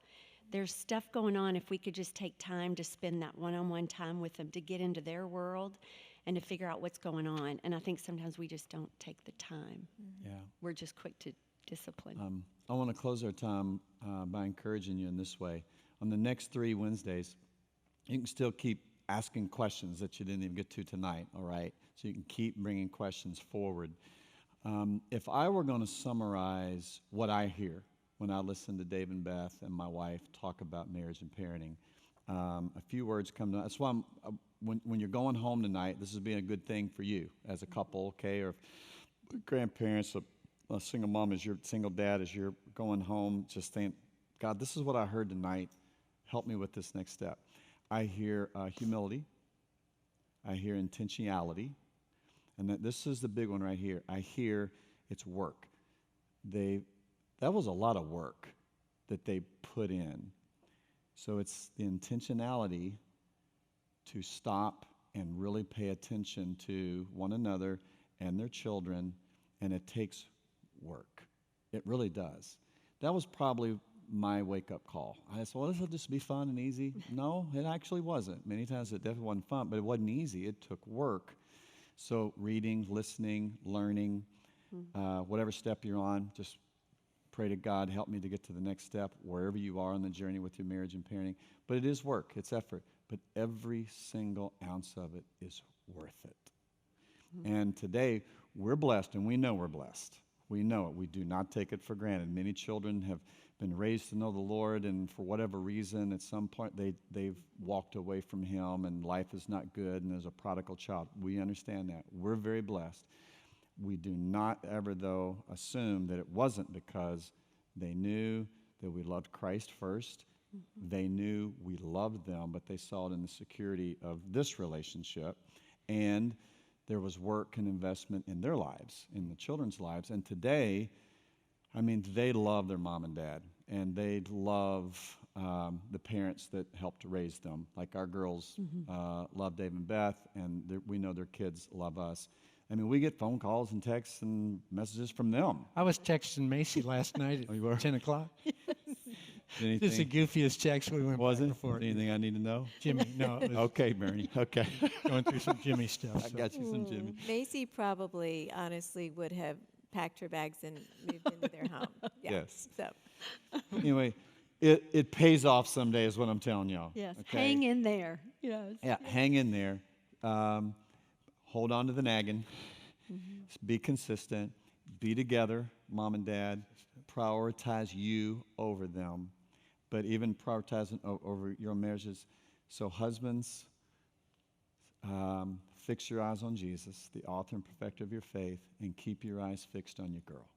there's stuff going on. If we could just take time to spend that one-on-one time with them, to get into their world and to figure out what's going on. And I think sometimes we just don't take the time. Yeah. We're just quick to discipline. I want to close our time by encouraging you in this way. On the next 3 Wednesdays, you can still keep asking questions that you didn't even get to tonight, all right? So you can keep bringing questions forward. If I were going to summarize what I hear when I listen to Dave and Beth and my wife talk about marriage and parenting, a few words come to mind. That's why when you're going home tonight, this has been a good thing for you as a couple, okay? Or grandparents, a single mom, as your single dad, as you're going home, just think, God, this is what I heard tonight. Help me with this next step. I hear humility. I hear intentionality. And this is the big one right here. I hear it's work. That was a lot of work that they put in. So it's the intentionality to stop and really pay attention to one another and their children, and it takes work. It really does. That was probably my wake-up call. I said, well, this will just be fun and easy. No, it actually wasn't. Many times it definitely wasn't fun, but it wasn't easy. It took work. So reading, listening, learning, whatever step you're on, just pray to God, help me to get to the next step, wherever you are on the journey with your marriage and parenting. But it is work. It's effort. But every single ounce of it is worth it. And today, we're blessed, and we know we're blessed. We know it. We do not take it for granted. Many children have been raised to know the Lord, and for whatever reason, at some point, they've walked away from Him, and life is not good, and there's a prodigal child. We understand that. We're very blessed. We do not ever, though, assume that it wasn't because they knew that we loved Christ first. They knew we loved them, but they saw it in the security of this relationship. And there was work and investment in their lives, in the children's lives. And today, I mean, they love their mom and dad, and they love the parents that helped raise them. Like our girls love Dave and Beth, and we know their kids love us. I mean, we get phone calls and texts and messages from them. I was texting Macy last night Oh, you at were? 10 o'clock. Anything? Just the goofiest text we went Was back it? and forth. Anything I need to know? Jimmy, no, it was Okay, Bernie. Okay. going through some Jimmy stuff. I so. got you some Jimmy. Macy probably, honestly, would have packed her bags and moved into their home. Yeah. Yes. So, Anyway, it pays off someday is what I'm telling y'all. Yes, Okay? hang in there. Yes. Yeah, hang in there. Hold on to the nagging. Be consistent. Be together, mom and dad. Prioritize you over them, but even prioritizing over your marriages. So husbands, fix your eyes on Jesus, the author and perfecter of your faith, and keep your eyes fixed on your girl.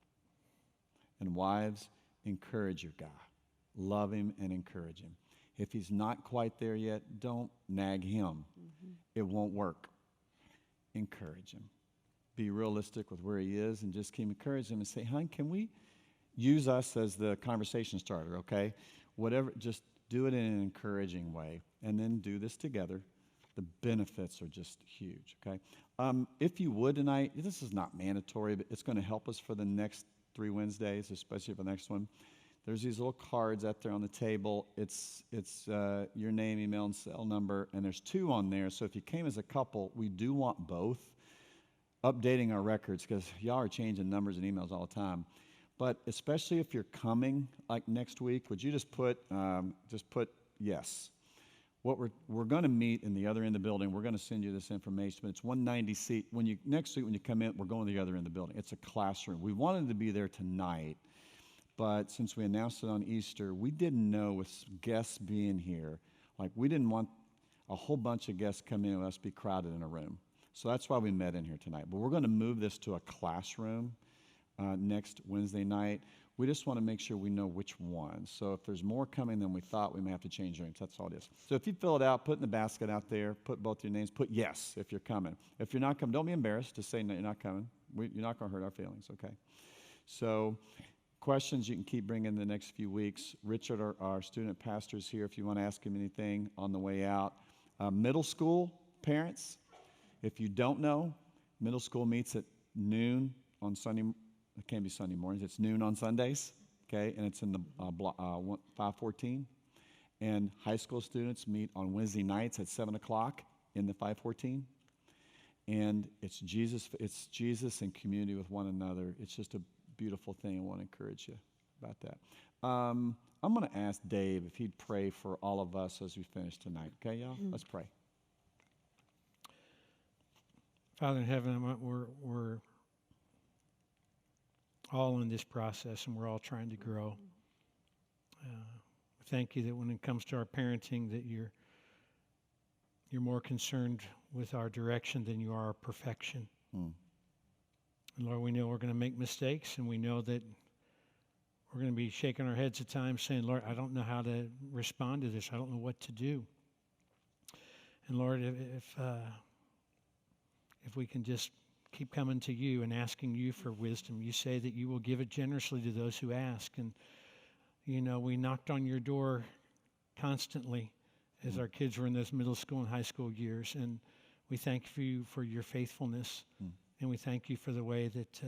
And wives, encourage your guy. Love him and encourage him. If he's not quite there yet, don't nag him. It won't work. Encourage him. Be realistic with where he is and just keep encouraging him and say, hon, can we use us as the conversation starter, okay? Whatever, just do it in an encouraging way, and then do this together. The benefits are just huge, okay? If you would tonight, this is not mandatory, but it's going to help us for the next 3 Wednesdays, especially for the next one. There's these little cards out there on the table. It's your name, email, and cell number, and there's 2 on there. So if you came as a couple, we do want both. Updating our records, because y'all are changing numbers and emails all the time. But especially if you're coming, like next week, would you just put yes? What we're going to meet in the other end of the building. We're going to send you this information, but it's 190 seat. Next week when you come in, we're going to the other end of the building. It's a classroom. We wanted to be there tonight, but since we announced it on Easter, we didn't know with guests being here, like we didn't want a whole bunch of guests coming in and us be crowded in a room. So that's why we met in here tonight. But we're going to move this to a classroom next Wednesday night. We just want to make sure we know which one. So if there's more coming than we thought, we may have to change rooms. That's all it is. So if you fill it out, put in the basket out there, put both your names, put yes if you're coming. If you're not coming, don't be embarrassed to say no, you're not coming. You're not going to hurt our feelings, okay? So questions you can keep bringing the next few weeks. Richard, our student pastor, is here if you want to ask him anything on the way out. Middle school parents, if you don't know, middle school meets at noon on Sunday. It can't be Sunday mornings. It's noon on Sundays, okay? And it's in the 514. And high school students meet on Wednesday nights at 7 o'clock in the 514. And it's Jesus in community with one another. It's just a beautiful thing. I want to encourage you about that. I'm going to ask Dave if he'd pray for all of us as we finish tonight. Okay, y'all? Let's pray. Father in heaven, we're all in this process, and we're all trying to grow. Thank you that when it comes to our parenting, that you're more concerned with our direction than you are our perfection. And Lord, we know we're going to make mistakes, and we know that we're going to be shaking our heads at times saying, Lord, I don't know how to respond to this. I don't know what to do. And Lord, if if we can just keep coming to you and asking you for wisdom. You say that you will give it generously to those who ask. And, we knocked on your door constantly as our kids were in those middle school and high school years. And we thank you for your faithfulness. And we thank you for the way that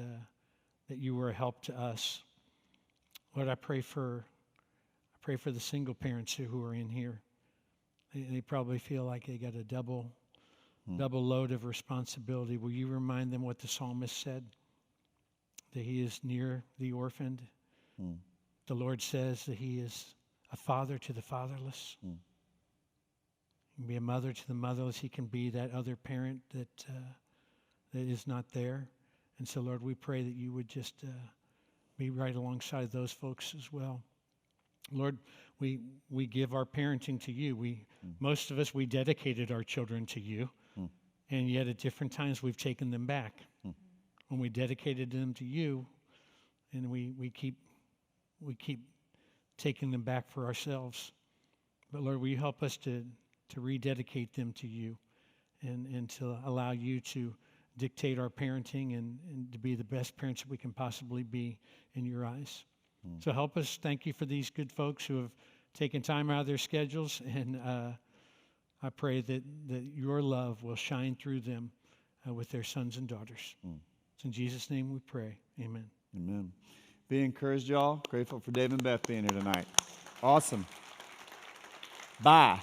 you were a help to us. Lord, I pray for the single parents who are in here. They probably feel like they got a double load of responsibility. Will you remind them what the psalmist said? That he is near the orphaned. The Lord says that he is a father to the fatherless. He can be a mother to the motherless. He can be that other parent that is not there. And so, Lord, we pray that you would just be right alongside those folks as well. Lord, we give our parenting to you. Most of us, we dedicated our children to you, and yet at different times we've taken them back. When we dedicated them to you, and we keep taking them back for ourselves. But Lord, will you help us to rededicate them to you, and to allow you to dictate our parenting and to be the best parents that we can possibly be in your eyes. So help us. Thank you for these good folks who have taken time out of their schedules, and I pray that your love will shine through them with their sons and daughters. It's in Jesus' name we pray. Amen. Amen. Be encouraged, y'all. Grateful for Dave and Beth being here tonight. Awesome. Bye.